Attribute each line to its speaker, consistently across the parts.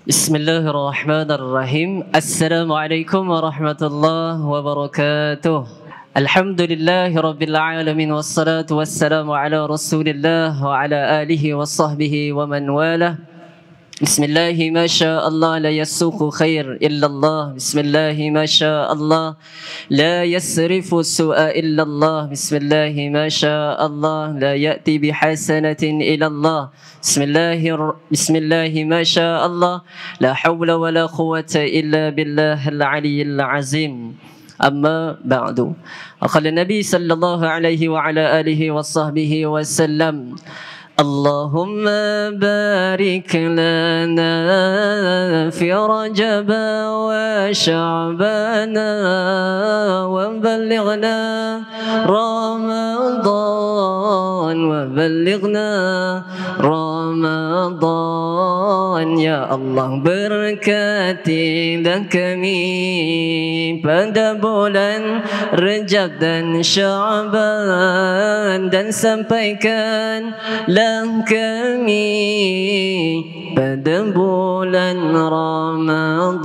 Speaker 1: Bismillahirrahmanirrahim. Assalamualaikum warahmatullahi wabarakatuh. Alhamdulillahi rabbil alamin wassalatu wassalamu ala Rasulillah wa ala alihi wa sahbihi wa man walah. Bismillahi ma sya Allah la yasuqu khair illa Allah. Bismillahi ma sya Allah la yasrifu su'a illa Allah. Bismillahi ma sya Allah la ya'ti bihasanatin illa Allah. Bismillahi ma sya Allah la hawla wa la quwwata illa billahil aliyyil azim. Amma ba'du. Qala Nabi sallallahu alaihi wa ala alihi wa sahbihi wa sallam, Allahumma barik lana fi Rajab wa Sya'ban wa ballighna Ramadan wa ballighna Ramadan. Ya Allah, berkatilah kami pada bulan Rajab dan Sya'ban, dan sampaikan kami pada bulan Ramadan.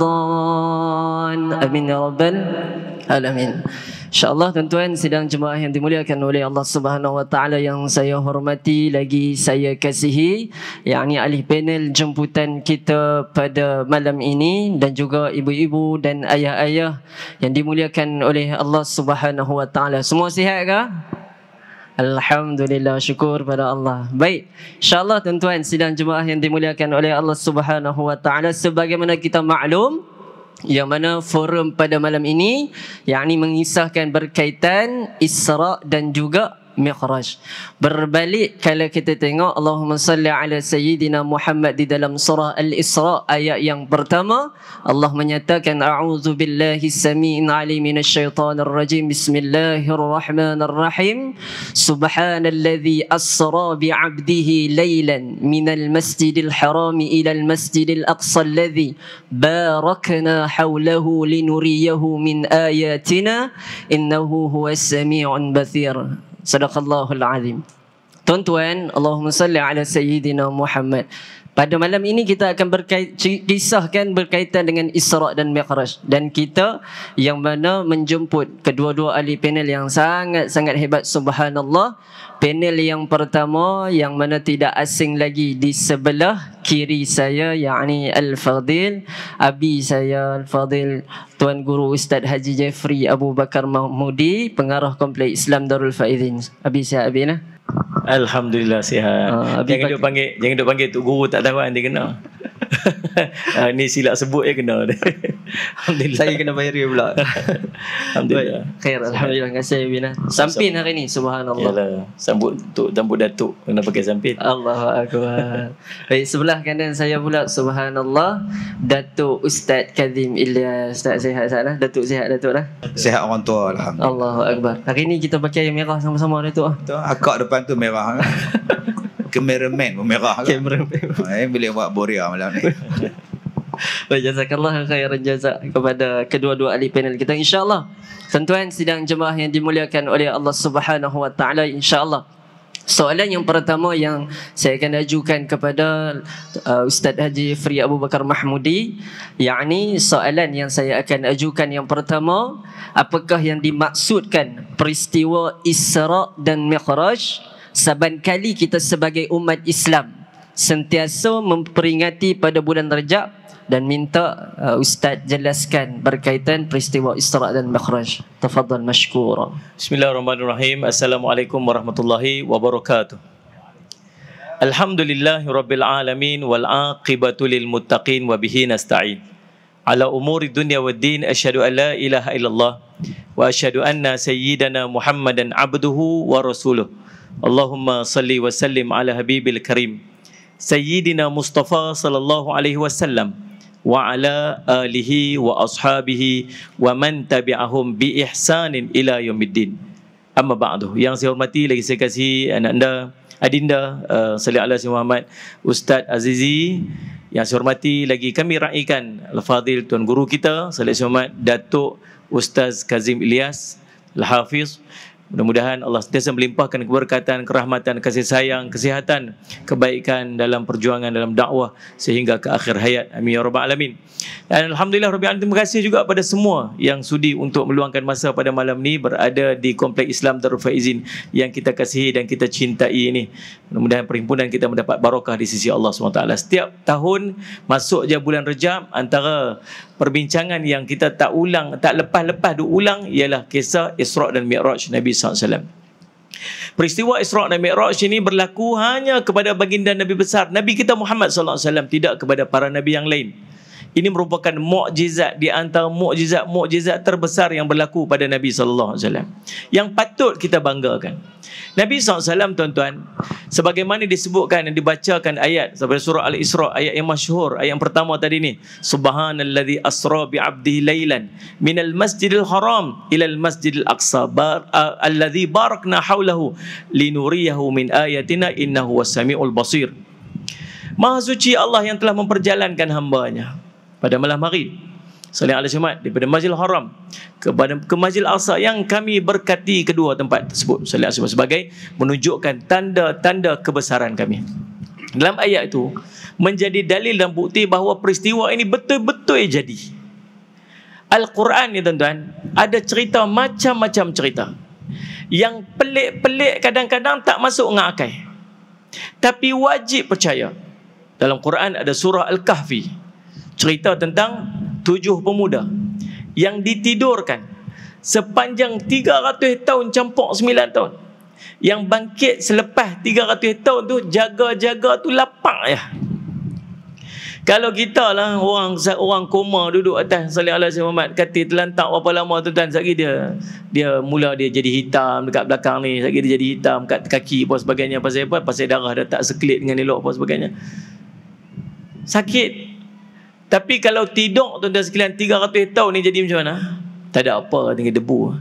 Speaker 1: Amin ya rabbal alamin. InsyaAllah tuan-tuan sidang jemaah yang dimuliakan oleh Allah Subhanahu Wa Taala, yang saya hormati lagi saya kasihi, yakni ahli panel jemputan kita pada malam ini, dan juga ibu-ibu dan ayah-ayah yang dimuliakan oleh Allah Subhanahu Wa Taala. Semua sihat ke? Alhamdulillah, syukur pada Allah. Baik, insyaAllah tuan-tuan sidang jemaah yang dimuliakan oleh Allah Subhanahu Wa Taala, sebagaimana kita maklum, yang mana forum pada malam ini yakni mengisahkan berkaitan Isra' dan juga Mi'raj. Berbalik kalau kita tengok Allahumma salli ala Sayyidina Muhammad di dalam surah Al-Isra' ayat yang pertama, Allah menyatakan a'udzu billahi samii'il 'alim minasyaitonir rajim. Bismillahirrahmanirrahim. Subhanalladzi asra bi'abdihi lailan minal masjidil harami ilal masjidil aqsa alladzi barakna hawlahu linuriyahu min ayatina innahu huwas samii'un batsir. Sadaqallahul azim. Tuan-tuan, Allahumma salli ala Sayyidina Muhammad. Pada malam ini kita akan kisahkan berkaitan dengan Isra' dan Mi'raj, dan kita yang mana menjemput kedua-dua ahli panel yang sangat-sangat hebat, subhanallah. Panel yang pertama yang mana tidak asing lagi di sebelah kiri saya, yakni Al-Fadil, abi saya Al-Fadil Tuan Guru Ustaz Haji Jeffrey Abu Bakar Mahmudi, pengarah Kompleks Islam Darul Faizin. Abi sihat abi nah?
Speaker 2: Alhamdulillah sihat. Jangan duk panggil Tok Guru, tak tahu nanti kena. Ni silap sebut je kena.
Speaker 1: Alhamdulillah. Saya kena bayar dia pula.
Speaker 2: Alhamdulillah.
Speaker 1: Khair, alhamdulillah. Terima kasih Bina. Sampin hari ni, subhanallah.
Speaker 2: Yalah, sambut Datuk kena pakai sampin.
Speaker 1: Allahu akbar. Baik, sebelah kanan saya pula, subhanallah, Datuk Ustaz Kazim Ilyas. Ustaz sihat sana? Datuk sihat Datuk dah?
Speaker 3: Sihat orang tua, alhamdulillah.
Speaker 1: Allahu akbar. Hari ni kita pakai yang merah sama-sama Datuk.
Speaker 3: Betul, akak depan tu merah. Kameraman pun merah.
Speaker 1: Kameraman.
Speaker 3: Boleh buat boria malam ni.
Speaker 1: Baik, jazakallah khairan jazak kepada kedua-dua ahli panel kita, insya-Allah. Tuan-tuan sidang jemaah yang dimuliakan oleh Allah Subhanahu Wa Taala, insya-Allah. Soalan yang pertama yang saya akan ajukan kepada Ustaz Haji Jeffrey Abu Bakar Mahmudi, yakni soalan yang saya akan ajukan yang pertama, apakah yang dimaksudkan peristiwa Isra' dan Mi'raj saban kali kita sebagai umat Islam sentiasa memperingati pada bulan Rajab, dan minta Ustaz jelaskan berkaitan peristiwa Isra' dan Mi'raj. Tafadhal mashkura.
Speaker 2: Bismillahirrahmanirrahim. Assalamualaikum warahmatullahi wabarakatuh. Alhamdulillahirabbil alamin wal aqibatu lil muttaqin wa bihi nasta'in. Ala umuri dunya waddin, asyhadu an la ilaha illallah wa asyhadu anna sayyidana Muhammadan abduhu wa rasuluh. Allahumma salli wa sallim ala habibil karim Sayyidina Mustafa sallallahu alaihi wasallam wa ala alihi wa ashabihi wa man tabi'ahum bi ihsanin ila yaumiddin. Amma ba'du. Yang saya hormati lagi saya kasih anak anda, adinda sallallahu alaihi Muhammad Ustaz Azizi. Yang saya hormati lagi kami raikan Al-Fadil Tuan Guru kita sallallahu alaihi Muhammad Datuk Ustaz Kazim Ilyas Al-Hafiz. Mudah-mudahan Allah sentiasa melimpahkan keberkatan, kerahmatan, kasih sayang, kesihatan, kebaikan dalam perjuangan, dalam dakwah sehingga ke akhir hayat. Amin ya rabbal alamin. Dan alhamdulillah rabbil alamin, terima kasih juga pada semua yang sudi untuk meluangkan masa pada malam ni berada di Kompleks Islam Darul Faizin yang kita kasihi dan kita cintai ini. Mudah-mudahan perhimpunan kita mendapat barakah di sisi Allah SWT. Setiap tahun masuk je bulan Rejab, antara perbincangan yang kita tak lepas-lepas diulang ialah kisah Isra' dan Mi'raj Nabi SAW. Peristiwa Isra' dan Mi'raj ini berlaku hanya kepada baginda Nabi besar, Nabi kita Muhammad SAW, tidak kepada para Nabi yang lain. Ini merupakan mukjizat di antara mukjizat terbesar yang berlaku pada Nabi SAW, yang patut kita banggakan. Nabi SAW, tuan-tuan, sebagaimana disebutkan dan dibacakan ayat seperti surah Al-Isra', ayat yang masyhur, ayat yang pertama tadi ni, subhanalladzi asra bi'abdihi lailan minal masjidil haram ilal masjidil aqsa alladzi barakna haulahu linuriyahu min ayatina innahu was-sami'ul basir. Maha suci Allah yang telah memperjalankan hamba-Nya pada malam hari salat al-Jumaat daripada Masjidil Haram ke Masjidil Aqsa yang kami berkati kedua tempat tersebut salat al-Jumaat sebagai menunjukkan tanda-tanda kebesaran kami. Dalam ayat itu menjadi dalil dan bukti bahawa peristiwa ini betul-betul jadi. Al-Quran ni, tuan-tuan, ada cerita macam-macam cerita yang pelik-pelik, kadang-kadang tak masuk dengan akal, tapi wajib percaya. Dalam Quran ada surah Al-Kahfi, cerita tentang 7 pemuda yang ditidurkan sepanjang 300 tahun campur 9 tahun. Yang bangkit selepas 300 tahun tu, jaga-jaga tu lapak ya. Kalau kita lah orang koma duduk atas salih ala Muhammad, katil terlantak berapa lama tuan-tuan, sekali dia mula dia jadi hitam dekat belakang ni, sekali dia jadi hitam kat kaki apa sebagainya. Pasal apa? Pasal darah dah tak sekelit dengan elok apa sebagainya. Sakit. Tapi kalau tidur tuan-tuan sekalian 300 tahun ni jadi macam mana? Tak ada apa dengan debu.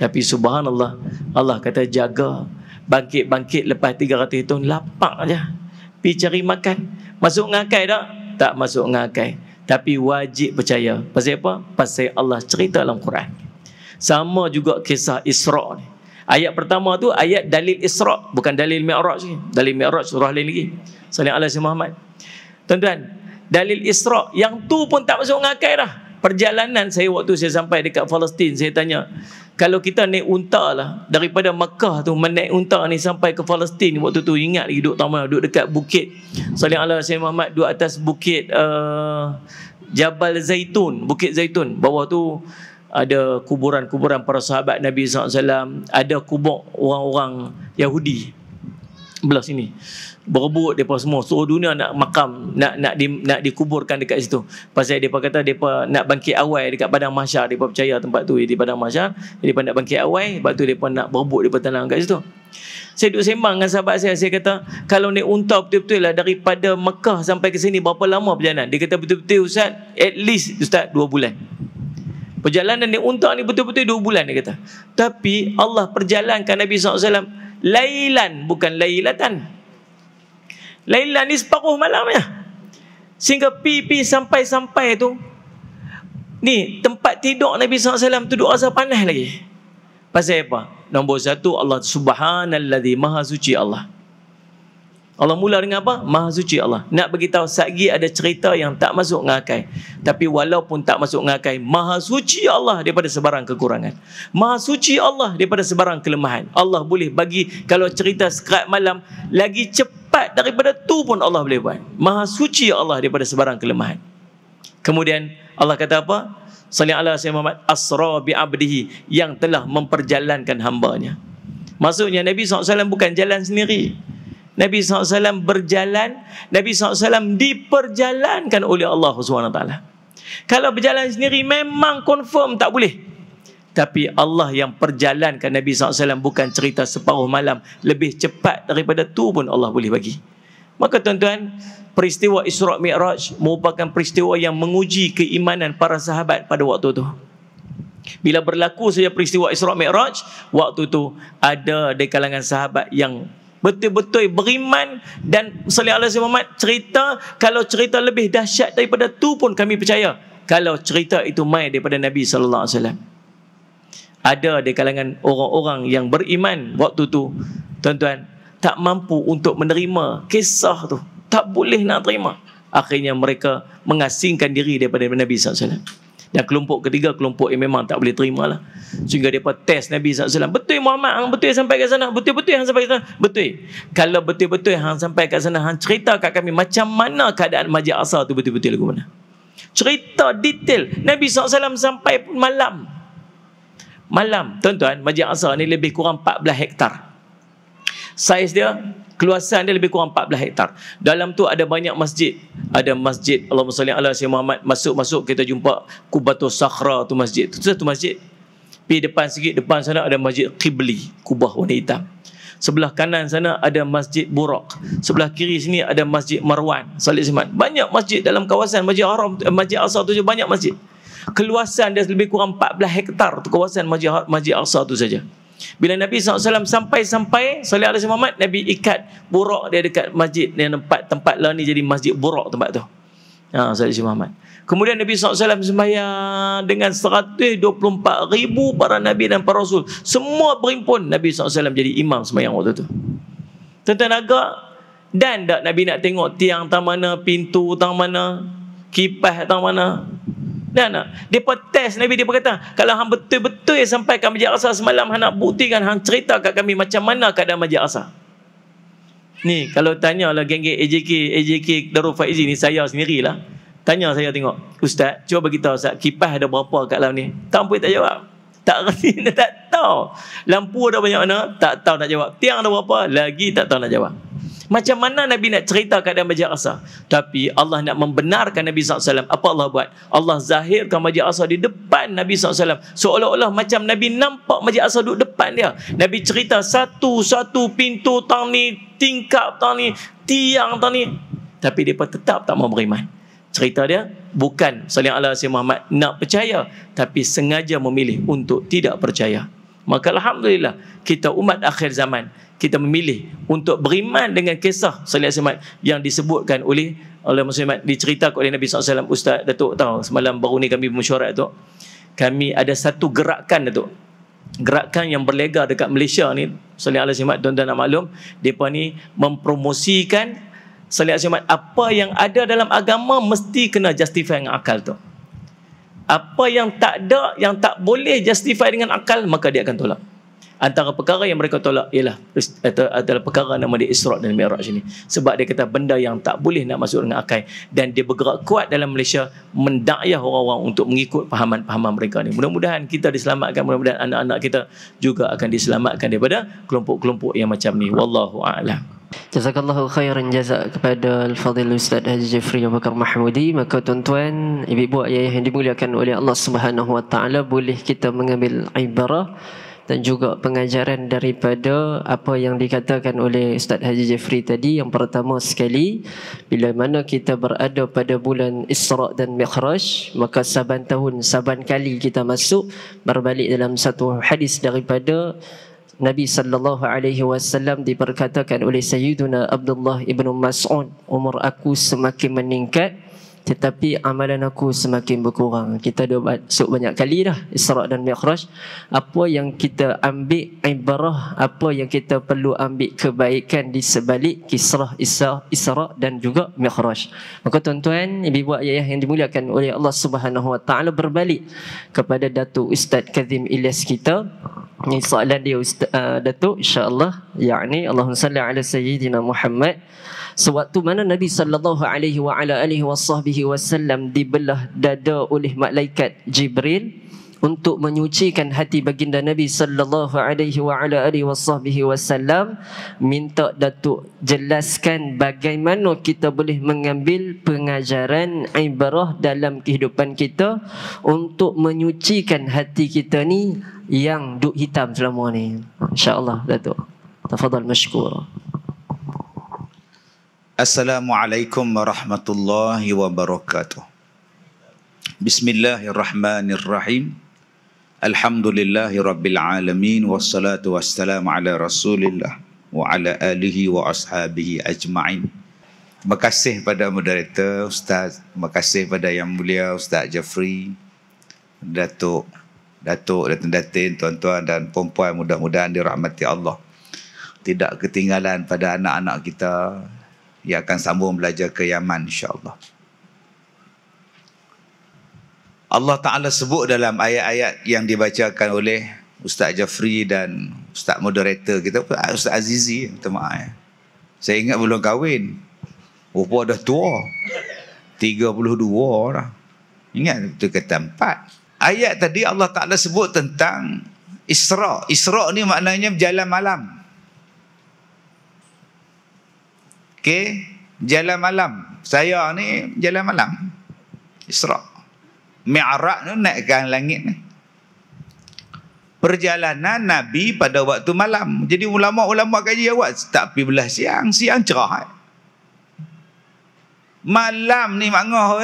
Speaker 2: Tapi subhanallah, Allah kata jaga, bangkit lepas 300 tahun lapak aja. Pergi cari makan. Masuk ngakai tak? Tak masuk ngakai. Tapi wajib percaya. Pasal apa? Pasal Allah cerita dalam Quran. Sama juga kisah Isra' ni. Ayat pertama tu ayat dalil Isra', bukan dalil Mi'raj. Dalil Mi'raj surah lain lagi. Sallallahu alaihi Muhammad. Tuan-tuan, dalil Isra' yang tu pun tak masuk ngakai dah. Perjalanan saya waktu saya sampai dekat Palestin, saya tanya, kalau kita naik unta lah daripada Makkah tu, menaik unta ni sampai ke Palestin, waktu tu ingat lagi duduk tamat, duduk dekat bukit Sallallahu alaihi Muhammad, duduk atas bukit Jabal Zaitun, Bukit Zaitun. Bawah tu ada kuburan-kuburan para sahabat Nabi SAW, ada kubur orang-orang Yahudi belah sini, berebut mereka semua, seluruh dunia nak makam, nak dikuburkan dekat situ. Pasal mereka kata mereka nak bangkit awal dekat padang mahsyar. Mereka percaya tempat tu di padang mahsyar, mereka nak bangkit awal, lepas tu mereka nak berebut, mereka tenang kat situ. Saya duduk sembang dengan sahabat saya kata, kalau naik unta betul-betul lah daripada Mekah sampai ke sini berapa lama perjalanan? Dia kata betul-betul Ustaz, at least Ustaz 2 bulan. Perjalanan naik unta ni betul-betul 2 bulan, dia kata. Tapi Allah perjalankan Nabi SAW lailan, bukan lailatan. Lailan ni separuh malamnya. Sehingga pi sampai tu, ni tempat tidur Nabi SAW tu duduk rasa panas lagi. Pasal apa? Nombor 1, Allah subhanalladzi, maha suci Allah. Allah mula dengan apa? Maha suci Allah. Nak beritahu satgi ada cerita yang tak masuk ngakai. Tapi walaupun tak masuk ngakai, maha suci Allah daripada sebarang kekurangan. Maha suci Allah daripada sebarang kelemahan. Allah boleh bagi, kalau cerita sekerat malam, lagi cepat daripada tu pun Allah boleh buat. Maha suci Allah daripada sebarang kelemahan. Kemudian Allah kata apa? Sallallahu alaihi Muhammad asra bi abdihi, yang telah memperjalankan hamba-Nya. Maksudnya Nabi SAW bukan jalan sendiri. Nabi SAW berjalan, Nabi SAW diperjalankan oleh Allah SWT. Kalau berjalan sendiri memang confirm tak boleh. Tapi Allah yang perjalankan Nabi SAW, bukan cerita separuh malam, lebih cepat daripada tu pun Allah boleh bagi. Maka tuan-tuan, peristiwa Isra' Mi'raj merupakan peristiwa yang menguji keimanan para sahabat pada waktu tu. Bila berlaku saja peristiwa Isra' Mi'raj, waktu tu ada di kalangan sahabat yang betul-betul beriman, dan sallallahu alaihi Muhammad cerita, kalau cerita lebih dahsyat daripada tu pun kami percaya, kalau cerita itu mai daripada Nabi sallallahu alaihi wasallam. ada di kalangan orang-orang yang beriman waktu tu, tuan-tuan, tak mampu untuk menerima kisah tu, tak boleh nak terima. Akhirnya mereka mengasingkan diri daripada Nabi SAW. Dan kelompok ketiga, kelompok yang memang tak boleh terima lah. Sehingga mereka test Nabi SAW. Betul Muhammad, hang betul sampai kat sana? Betul-betul hang sampai kat sana? Betul. Kalau betul-betul hang sampai kat sana, hang cerita kat kami macam mana keadaan Masjid Aqsa tu betul-betul lagu mana. Cerita detail. Nabi SAW sampai malam. Malam, tuan-tuan, Masjid Aqsa ni lebih kurang 14 hektar. Saiz dia, keluasan dia lebih kurang 14 hektar. Dalam tu ada banyak masjid. Ada masjid Allahumma salli ala Sayyidina Muhammad. Masuk-masuk kita jumpa Kubatul Sakhra tu masjid. Tu satu masjid. Pergi depan sikit, depan sana ada masjid Qibli, kubah warna hitam. Sebelah kanan sana ada masjid Buraq. Sebelah kiri sini ada masjid Marwan, Salih Simat. Banyak masjid dalam kawasan Masjid Haram, Masjid Aqsa tu je banyak masjid. Keluasan dia lebih kurang 14 hektar tu kawasan Masjid Aqsa tu saja. Bila Nabi SAW sampai Salih alaihi Muhammad, Nabi ikat Buraq dia dekat masjid yang tempat lah ni jadi Masjid Buraq tempat tu. Salih alaihi Muhammad. Kemudian Nabi SAW sembahyang dengan 124,000 para Nabi dan para Rasul. Semua berhimpun. Nabi SAW jadi imam sembahyang waktu tu. Tuan-tuan agak, dan tak Nabi nak tengok tiang tang mana, pintu tang mana, kipas tang mana. Dan dia test Nabi, dia berkata, kalau hang betul-betul sampai ke Masjid Aqsa semalam, hang nak buktikan, hang cerita kat kami macam mana keadaan Masjid Aqsa. Ni kalau tanyalah geng-geng AJK Darul Faizi ni, saya sendirilah. Tanya saya tengok, Ustaz, cuba bagi tahu Ustaz, kipas ada berapa kat dalam ni? Tak boleh tak jawab. Tak reti, dia tak tahu. Lampu ada banyak mana? Tak tahu nak jawab. Tiang ada berapa? Lagi tak tahu nak jawab. Macam mana Nabi nak cerita keadaan Masjid Aqsa? Tapi Allah nak membenarkan Nabi SAW. Apa Allah buat? Allah zahirkan Masjid Aqsa di depan Nabi SAW. Seolah-olah macam Nabi nampak Masjid Aqsa duduk depan dia. Nabi cerita satu-satu pintu tang ni, tingkap tang ni, tiang tang ni. Tapi mereka tetap tak mau beriman. Cerita dia bukan Salih ala Sayyidina Muhammad nak percaya, tapi sengaja memilih untuk tidak percaya. Maka alhamdulillah, kita umat akhir zaman, kita memilih untuk beriman dengan kisah Salih alaihi Muhammad yang disebutkan oleh Muslimat, diceritakan oleh Nabi SAW. Ustaz Datuk tahu, semalam baru ni kami bermesyuarat tu, kami ada satu gerakan Datuk, gerakan yang berlega dekat Malaysia ni, Salih alaihi Muhammad, tuan-tuan nak maklum, mereka ni mempromosikan Salih alaihi Muhammad. Apa yang ada dalam agama mesti kena justify dengan akal tu. Apa yang tak ada, yang tak boleh justify dengan akal, maka dia akan tolak. Antara perkara yang mereka tolak ialah adalah perkara nama dia Isra' dan Mi'raj ini. Sebab dia kata benda yang tak boleh nak masuk dengan akal. Dan dia bergerak kuat dalam Malaysia mendakwah orang-orang untuk mengikut pahaman-pahaman mereka ni. Mudah-mudahan kita diselamatkan, mudah-mudahan anak-anak kita juga akan diselamatkan daripada kelompok-kelompok yang macam ni. Wallahu a'lam.
Speaker 1: Jazakallahu khairan jazak kepada Al-Fadhil Ustaz Haji Jeffrey Abu Bakar Mahmudi. Maka tuan-tuan, ibu-ibu ayah yang dimuliakan oleh Allah Subhanahu Wa Taala, boleh kita mengambil ibarah dan juga pengajaran daripada apa yang dikatakan oleh Ustaz Haji Jeffrey tadi. Yang pertama sekali, bila mana kita berada pada bulan Isra' dan Mi'raj, maka saban tahun, saban kali kita masuk, berbalik dalam satu hadis daripada Nabi sallallahu alaihi wasallam, diperkatakan oleh Sayyiduna Abdullah ibn Mas'ud, umur aku semakin meningkat tetapi amalan aku semakin berkurang. Kita dah masuk banyak kali dah Isra' dan Mi'raj. Apa yang kita ambil ibarah, apa yang kita perlu ambil kebaikan di sebalik kisah Isra' dan juga Mi'raj. Maka tuan-tuan, ibu-ibu ayah yang dimuliakan oleh Allah Subhanahu Wa Taala, berbalik kepada Datuk Ustaz Kazim Ilyas kita. Ini soalan dia Datuk, insya-Allah, yakni Allahumma salli ala Sayyidina Muhammad. Sewaktu mana Nabi sallallahu alaihi wa ala alihi wasallam dibelah dada oleh malaikat Jibril untuk menyucikan hati baginda Nabi sallallahu alaihi wa ala alihi wasallam, minta Datuk jelaskan bagaimana kita boleh mengambil pengajaran ibarah dalam kehidupan kita untuk menyucikan hati kita ni yang duk hitam selama ni. Insya-Allah Datuk. Tafadhal mashkur.
Speaker 3: Assalamualaikum warahmatullahi wabarakatuh. Bismillahirrahmanirrahim. Alhamdulillahi rabbil alamin, wassalatu wassalamu ala Rasulillah wa ala alihi wa ashabihi ajma'in. Terima kasih pada moderator Ustaz, terima kasih pada yang mulia Ustaz Jeffrey, Datuk datuk, datin, tuan-tuan dan puan-puan, mudah-mudahan dirahmati Allah. Tidak ketinggalan pada anak-anak kita yang akan sambung belajar ke Yaman, insya-Allah. Allah Ta'ala sebut dalam ayat-ayat yang dibacakan oleh Ustaz Jafri dan Ustaz moderator kita, Ustaz Azizi, minta maaf ya. Saya ingat belum kahwin. Rupa dah tua. 32 dah. Ingat betul kata 4. Ayat tadi Allah Ta'ala sebut tentang Isra. Isra ni maknanya berjalan malam. Okey, jalan malam. Saya ni jalan malam. Isra. Mi'raj tu naikkan langit ni. Perjalanan Nabi pada waktu malam. Jadi ulama-ulama kaji awak tak pergi belah siang. Siang cerah. Malam ni maknah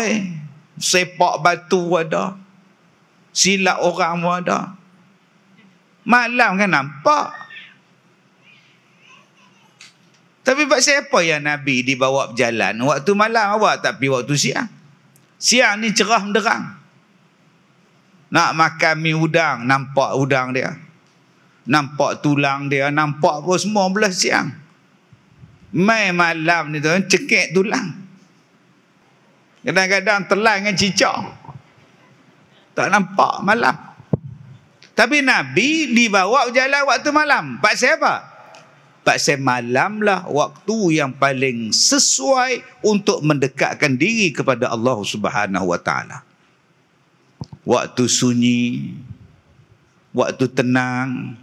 Speaker 3: sepak batu ada. Silap orang pun ada. Malam kan nampak. Tapi pasal apa yang Nabi dibawa berjalan waktu malam, awak tak pergi waktu siang? Siang ni cerah menderang. Nak makan mi udang, nampak udang dia. Nampak tulang dia, nampak apa semua belah siang. Mai malam ni tu cekik tulang. Kadang-kadang telan dengan cicak. Tak nampak malam. Tapi Nabi dibawa berjalan waktu malam. Pasal apa? Pasal malam lah waktu yang paling sesuai untuk mendekatkan diri kepada Allah Subhanahu Wa Taala. Waktu sunyi, waktu tenang,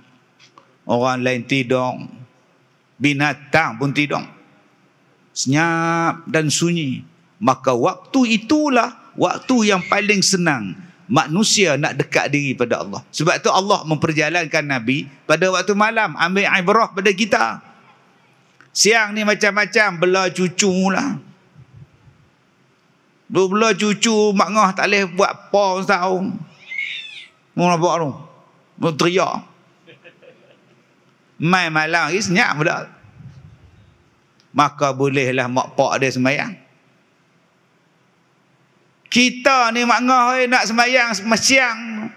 Speaker 3: orang lain tidur, binatang pun tidur, senyap dan sunyi. Maka waktu itulah waktu yang paling senang manusia nak dekat diri pada Allah. Sebab tu Allah memperjalankan Nabi pada waktu malam, ambil ibrah pada kita. Siang ni macam-macam, bela cucu lah. Bela cucu mak tak boleh buat apa tahu. Mau buat tu. Mau teriak. Mai malam lagi senyap pula. Maka bolehlah mak pak dia sembahyang. Kita ni mak nak sembahyang siang.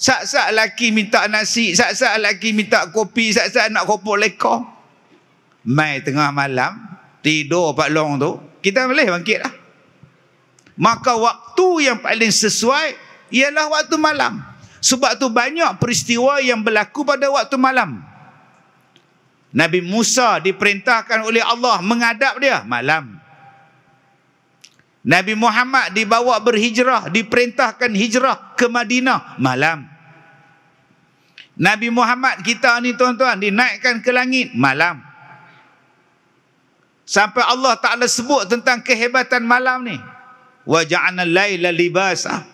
Speaker 3: Sak-sak laki minta nasi, sak-sak laki minta kopi, sak-sak nak kopok leka. Mai tengah malam tidur pak long tu, kita boleh bangkit lah. Maka waktu yang paling sesuai ialah waktu malam. Sebab tu banyak peristiwa yang berlaku pada waktu malam. Nabi Musa diperintahkan oleh Allah menghadap dia malam. Nabi Muhammad dibawa berhijrah, diperintahkan hijrah ke Madinah malam. Nabi Muhammad kita ni tuan-tuan dinaikkan ke langit malam. Sampai Allah Ta'ala sebut tentang kehebatan malam ni. Wa ja'alna al-laila libasa.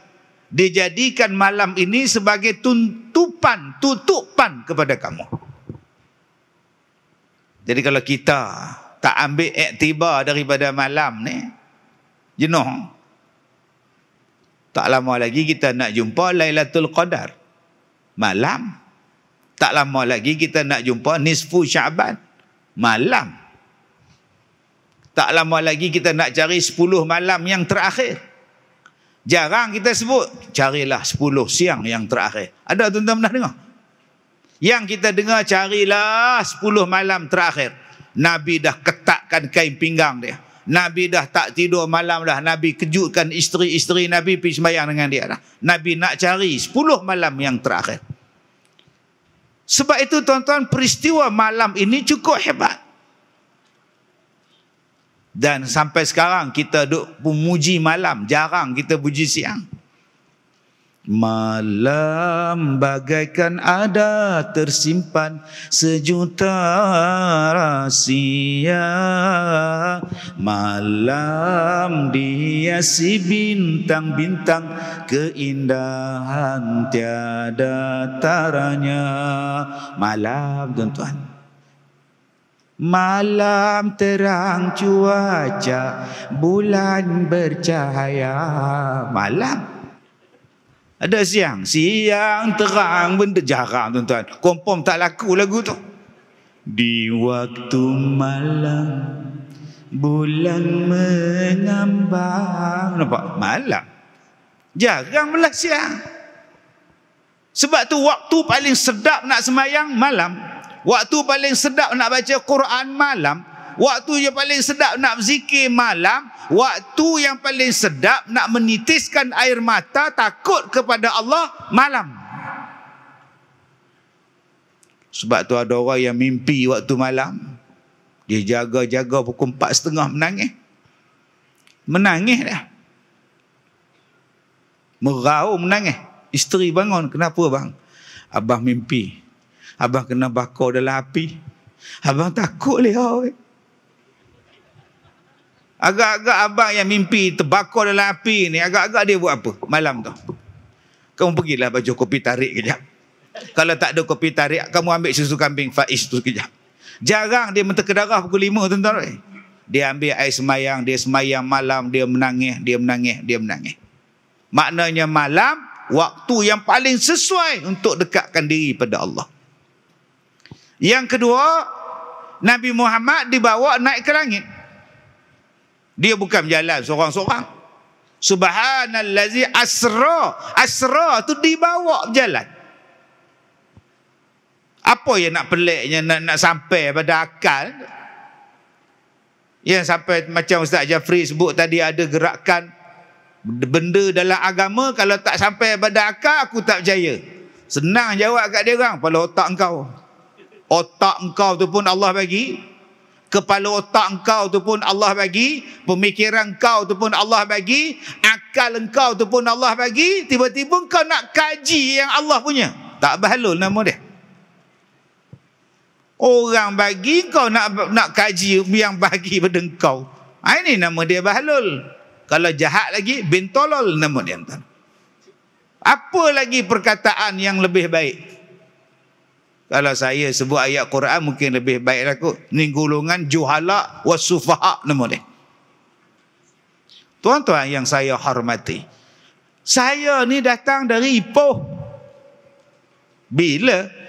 Speaker 3: Dijadikan malam ini sebagai tutupan kepada kamu. Jadi kalau kita tak ambil iktibar daripada malam ni, jenuh. Tak lama lagi kita nak jumpa Lailatul Qadar malam. Tak lama lagi kita nak jumpa nisfu Syaban malam. Tak lama lagi kita nak cari 10 malam yang terakhir. Jarang kita sebut, carilah 10 siang yang terakhir. Ada tuan-tuan pernah dengar? Yang kita dengar, carilah 10 malam terakhir. Nabi dah ketatkan kain pinggang dia. Nabi dah tak tidur malam dah. Nabi kejutkan isteri-isteri Nabi pergi sembahyang dengan dia dah. Nabi nak cari 10 malam yang terakhir. Sebab itu tuan-tuan, peristiwa malam ini cukup hebat. Dan sampai sekarang kita duk memuji malam, jarang kita puji siang. Malam bagaikan ada tersimpan sejuta rahsia. Malam dihiasi bintang-bintang, keindahan tiada taranya. Malam tuan-tuan. Malam terang cuaca, bulan bercahaya. Malam. Ada siang. Siang terang benda jarang tuan-tuan. Kompom tak laku lagu tu. Di waktu malam bulan mengambang. Nampak? Malam. Jarang belah siang. Sebab tu waktu paling sedap nak sembahyang malam. Waktu paling sedap nak baca Quran malam. Waktu yang paling sedap nak berzikir malam. Waktu yang paling sedap nak menitiskan air mata takut kepada Allah malam. Sebab tu ada orang yang mimpi waktu malam. Dia jaga-jaga pukul 4:30 menangis. Menangis dah. Meraung menangis. Isteri bangun. Kenapa bang? Abang mimpi. Abang kena bakar dalam api. Abang takut lihat. Agak-agak abang yang mimpi terbakar dalam api ni, agak-agak dia buat apa malam tu? Kamu pergilah baju kopi tarik kejap. Kalau tak ada kopi tarik, kamu ambil susu kambing Faiz tu kejap. Jarang dia menterka darah pukul 5 tuan-tuan. Dia ambil air semayang, dia semayang malam, dia menangis, dia menangis, dia menangis. Maknanya malam, waktu yang paling sesuai untuk dekatkan diri pada Allah. Yang kedua, Nabi Muhammad dibawa naik ke langit. Dia bukan berjalan seorang-seorang. Subhanallazi asra. Asra tu dibawa berjalan. Apa yang nak peliknya nak sampai pada akal? Yang sampai macam Ustaz Jafri sebut tadi, ada gerakan benda dalam agama, kalau tak sampai pada akal aku tak percaya. Senang jawab kat dia orang, kepala otak engkau. Otak engkau tu pun Allah bagi. Kepala otak engkau tu pun Allah bagi. Pemikiran engkau tu pun Allah bagi. Akal engkau tu pun Allah bagi. Tiba-tiba kau nak kaji yang Allah punya. Tak bahalul nama dia. Orang bagi, kau nak kaji yang bagi pada engkau. Ini nama dia bahalul. Kalau jahat lagi, bintolol nama dia. Apa lagi perkataan yang lebih baik? Kalau saya sebut ayat Quran mungkin lebih baik lah kot. Ni golongan juhala wasufaha nama dia. Tuan-tuan yang saya hormati, saya ni datang dari Ipoh. Bila?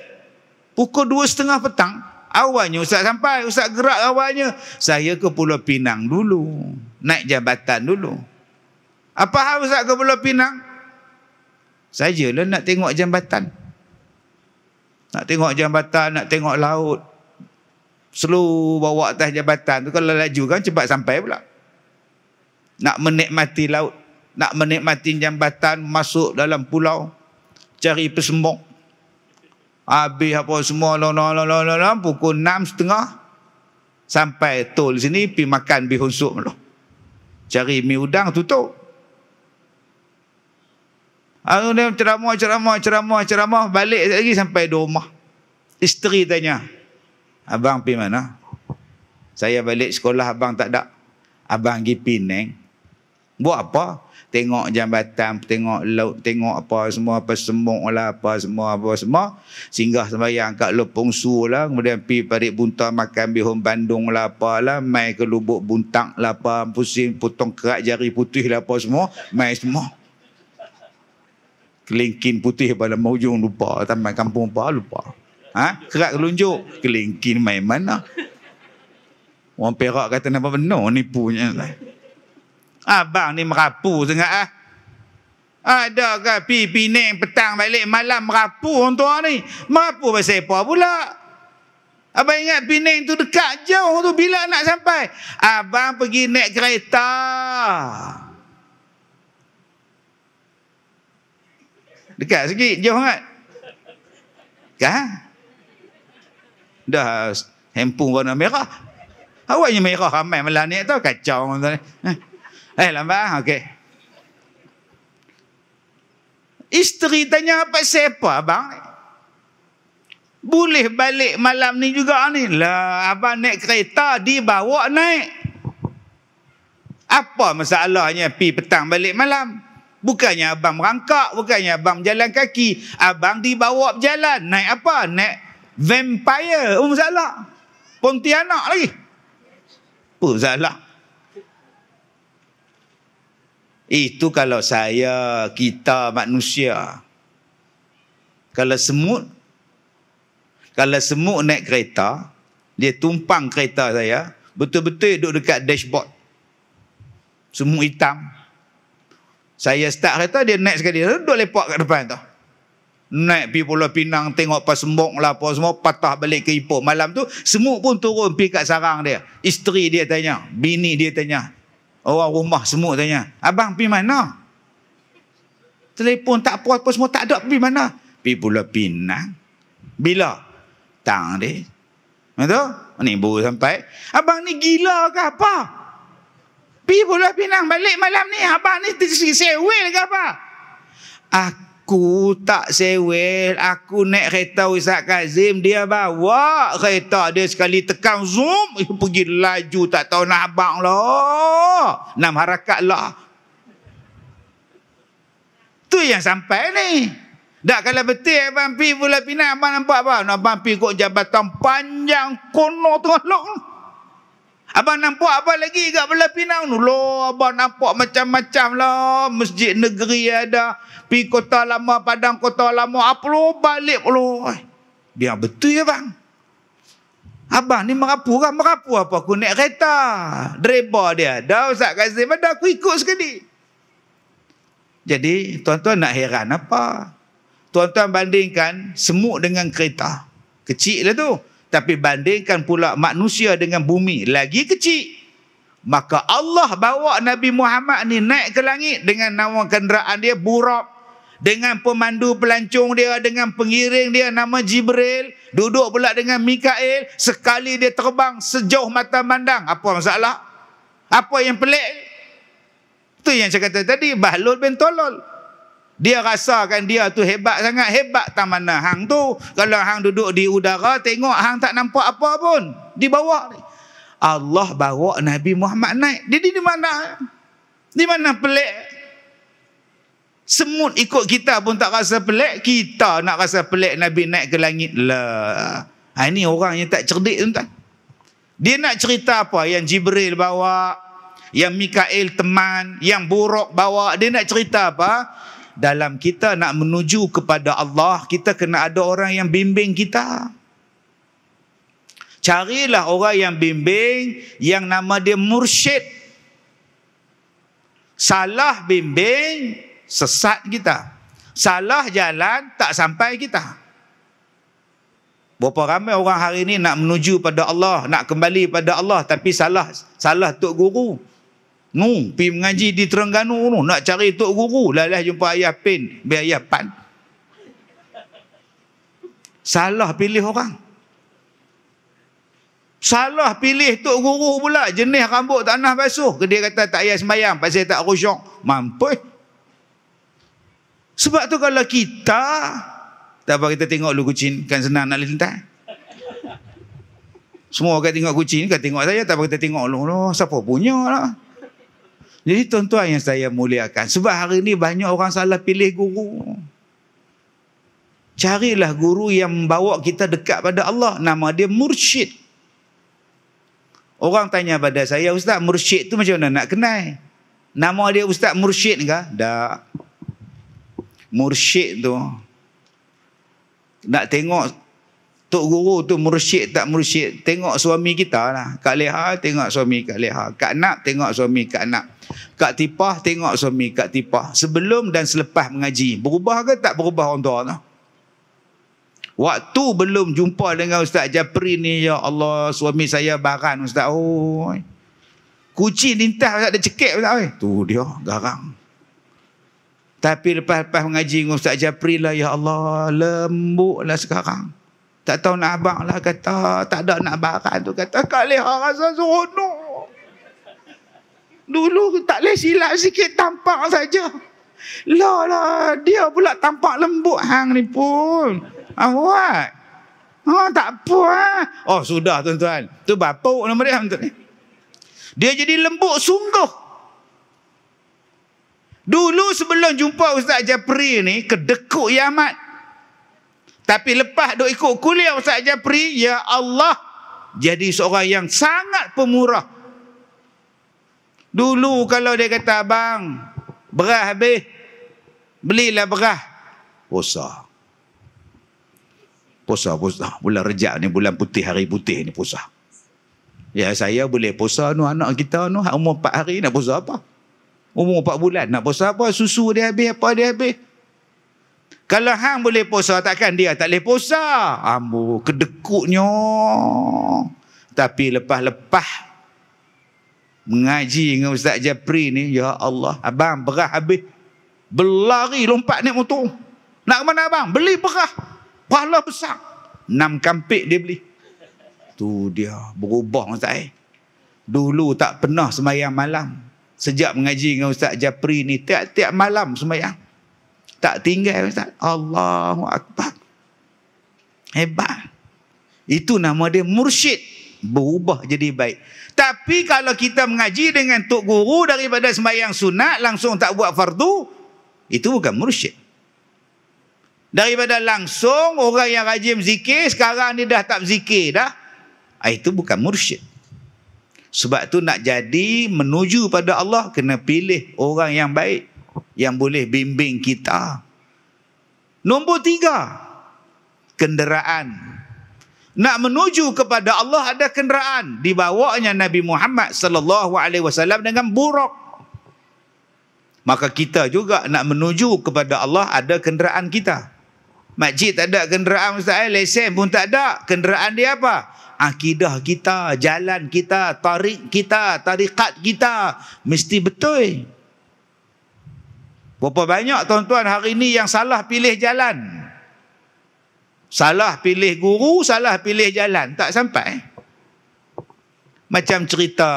Speaker 3: Pukul 2:30 petang. Awalnya Ustaz sampai. Ustaz gerak awalnya. Saya ke Pulau Pinang dulu. Naik jabatan dulu. Apa hal Ustaz ke Pulau Pinang? Sajalah nak tengok jambatan. Nak tengok jambatan, nak tengok laut. Slow bawa atas jambatan tu. Kalau laju kan cepat sampai pula. Nak menikmati laut, nak menikmati jambatan, masuk dalam pulau, cari pesembok. Habis apa semua pukul 6:30 sampai tol sini, pergi makan bihun sup dulu. Cari mi udang tutup. Dia ceramah, balik lagi sampai di rumah. Isteri tanya, abang pergi mana? Saya balik sekolah, abang tak ada. Abang pergi Penang. Buat apa? Tengok jambatan, tengok laut, tengok apa semua, apa semuk lah, apa semua. Singgah sembahyang kat Lopong Su lah. Kemudian pergi Parit Bunta makan bihun Bandung lah, apalah. Mai ke Lubuk Buntang lah, apa. Pusing, potong kerak jari putih lah, apa semua. Mai semua. Kelingkin putih pada hujung lupa. Taman kampung apa lupa. Kerak kelunjuk. Kelingkin main mana? Orang Perak kata nampak benar nipunya. Abang ni merapu sangat . Ada ke pergi Penang petang balik malam merapu orang tua ni. Merapu pasal apa pula? Abang ingat Penang tu dekat jauh tu, bila nak sampai? Abang pergi naik kereta. Dekat sikit, jauh sangat. Kan? Dah handphone warna merah. Awaknya merah ramai malah ni tau, kacau. Lambat, okey. Isteri tanya apa siapa abang? Boleh balik malam ni juga ni. Lah, abang naik kereta, dibawa naik. Apa masalahnya pi petang balik malam? Bukannya abang merangkak, bukannya abang jalan kaki. Abang dibawa berjalan. Naik apa? Naik vampire. Masalah. Pontianak lagi. Apa salah? Itu kalau saya, kita manusia. Kalau semut naik kereta, dia tumpang kereta saya, betul-betul duduk dekat dashboard. Semut hitam. Saya start kereta, dia naik sekali, duduk lepak kat depan tu. Naik pergi Pulau Pinang, tengok pas sembok lah apa semua, patah balik ke Ipoh. Malam tu semut pun turun pergi kat sarang dia. Isteri dia tanya, bini dia tanya, orang rumah semut tanya, abang pergi mana? Telefon tak apa semua tak ada, pergi mana? Pergi Pulau Pinang. Bila? Tang dia. Betul? Ni baru sampai. Abang ni gila ke apa? Pergi Pulau Pinang balik malam ni, abang ni sewel ke apa? Aku tak sewel, aku naik kereta Ustaz Kazim, dia bawa kereta dia sekali tekan zoom, pergi laju tak tahu nak abang lah. 6 harakat lah. Tu yang sampai ni. Dak kalau betul abang pergi Pulau Pinang, abang nampak apa? Abang pergi kot jabatan panjang kono tengah lok. Abang nampak apa lagi kat Pulau Pinang tu? Loh, abang nampak macam-macam lah. Masjid negeri ada. Pergi Kota Lama, Padang Kota Lama. Apa lo balik lo? Biar betul ya bang. Abang ni merapu kan? Merapu apa? Aku naik kereta. Driver dia ada. Ustaz Kazim ada. Aku ikut sekali. Jadi tuan-tuan nak heran apa? Tuan-tuan bandingkan semut dengan kereta. Kecil lah tu. Tapi bandingkan pula manusia dengan bumi, lagi kecil. Maka Allah bawa Nabi Muhammad ni naik ke langit dengan nama kenderaan dia Buraq. Dengan pemandu pelancong dia, dengan pengiring dia nama Jibril. Duduk pula dengan Mikail. Sekali dia terbang sejauh mata mandang. Apa masalah? Apa yang pelik? Itu yang saya kata tadi, Bahlul bin Tolol. Dia rasakan dia tu hebat sangat. Hebat tak mana hang tu. Kalau hang duduk di udara, tengok hang tak nampak apa pun. Di bawah. Allah bawa Nabi Muhammad naik. Jadi di mana? Di mana pelik? Semut ikut kita pun tak rasa pelik. Kita nak rasa pelik Nabi naik ke langit. Lah. Ini orang yang tak cerdik tu. Dia nak cerita apa? Yang Jibril bawa, yang Mikail teman, yang Buraq bawa. Dia nak cerita apa? Dalam kita nak menuju kepada Allah, kita kena ada orang yang bimbing kita. Carilah orang yang bimbing, yang nama dia mursyid. Salah bimbing, sesat kita. Salah jalan, tak sampai kita. Berapa ramai orang hari ini nak menuju pada Allah, nak kembali pada Allah, tapi salah tok guru. Pergi mengaji di Terengganu tu, nak cari tok guru, lalah jumpa ayah pin, biar ayah pan. Salah pilih orang. Salah pilih tok guru pula, jenis rambut tanah basuh. Dia kata tak payah sembahyang pasal tak khusyuk. Mampus. Sebab tu kalau kita, tak apa, kita tengok dulu kucing, kan senang nak lintas. Semua orang tengok kucing, kan tengok saya, tak apa, kita tengok dulu, siapa punya lah. Jadi tuan-tuan yang saya muliakan, sebab hari ini banyak orang salah pilih guru. Carilah guru yang membawa kita dekat pada Allah. Nama dia mursyid. Orang tanya pada saya, Ustaz, mursyid tu macam mana nak kenal? Nama dia Ustaz Mursyid ke? Tak. Mursyid tu, nak tengok tok guru tu mursyid tak mursyid, tengok suami kita lah. Kak Leha tengok suami Kak Leha, Kak Nak tengok suami Kak Nak, Kak Tipah tengok suami Kak Tipah. Sebelum dan selepas mengaji, berubah ke tak berubah orang tua tu? Waktu belum jumpa dengan Ustaz Japri ni, ya Allah, suami saya baran Ustaz. Oh, kucing lintas Ustaz, ada cekik Ustaz. Tu dia garang. Tapi lepas mengaji dengan Ustaz Japri lah, ya Allah, lembut lah sekarang. Tak tahu nak abang lah, kata tak ada nak baran tu, kata Kak Leha rasa seronok. Dulu tak boleh silap sikit, tampak saja. Lah, dia pula tampak lembut hang ni pun. Awak. Tak apa ah. Oh sudah tuan-tuan. Tu bapuk nama dia tuan. Dia jadi lembut sungguh. Dulu sebelum jumpa Ustaz Japri ni, kedekut ya amat. Tapi lepas duk ikut kuliah Ustaz Japri, ya Allah, jadi seorang yang sangat pemurah. Dulu kalau dia kata, abang, beras habis, belilah beras. Puasa. Bulan Rejab ni, bulan putih, hari putih ni puasa. Ya saya boleh puasa nu, anak kita nu umur 4 hari nak puasa apa? Umur 4 bulan nak puasa apa? Susu dia habis, apa dia habis? Kalau hang boleh puasa, takkan dia tak boleh puasa? Ambo kedekutnya. Tapi lepas-lepas mengaji dengan Ustaz Japri ni, ya Allah, abang berah habis. Berlari lompat naik motor. Nak ke mana abang? Beli berah. Pahala besar. 6 kampik dia beli. Tu dia berubah Ustaz. Dulu tak pernah sembahyang malam. Sejak mengaji dengan Ustaz Japri ni, tiap-tiap malam sembahyang. Tak tinggal Ustaz. Allahu Akbar. Hebat. Itu nama dia mursyid. Berubah jadi baik. Tapi kalau kita mengaji dengan tok guru daripada sembahyang sunat langsung tak buat fardu, itu bukan mursyid. Daripada langsung orang yang rajin zikir sekarang ni dah tak berzikir dah, itu bukan mursyid. Sebab tu nak jadi menuju pada Allah kena pilih orang yang baik yang boleh bimbing kita. Nombor 3, kenderaan. Nak menuju kepada Allah ada kenderaan. Dibawanya Nabi Muhammad sallallahu alaihi wasallam dengan buruk. Maka kita juga nak menuju kepada Allah ada kenderaan kita. Makcik tak ada kenderaan Ustaz, lesen pun tak ada. Kenderaan dia apa? Akidah kita, jalan kita, tarik kita, tarikat kita mesti betul. Berapa banyak tuan-tuan hari ni yang salah pilih jalan? Salah pilih guru, salah pilih jalan. Tak sampai. Macam cerita,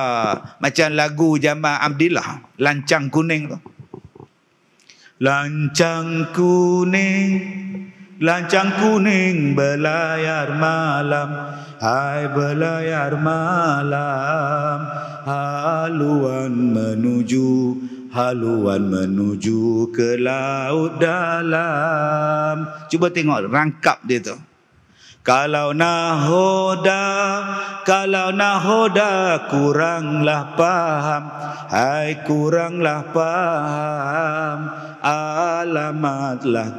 Speaker 3: macam lagu Jamal Abdillah, Lancang Kuning tu. Lancang kuning belayar malam, hai belayar malam, haluan menuju ke laut dalam. Cuba tengok rangkap dia tu. Kalau nahoda kuranglah paham, hai kuranglah paham, alamatlah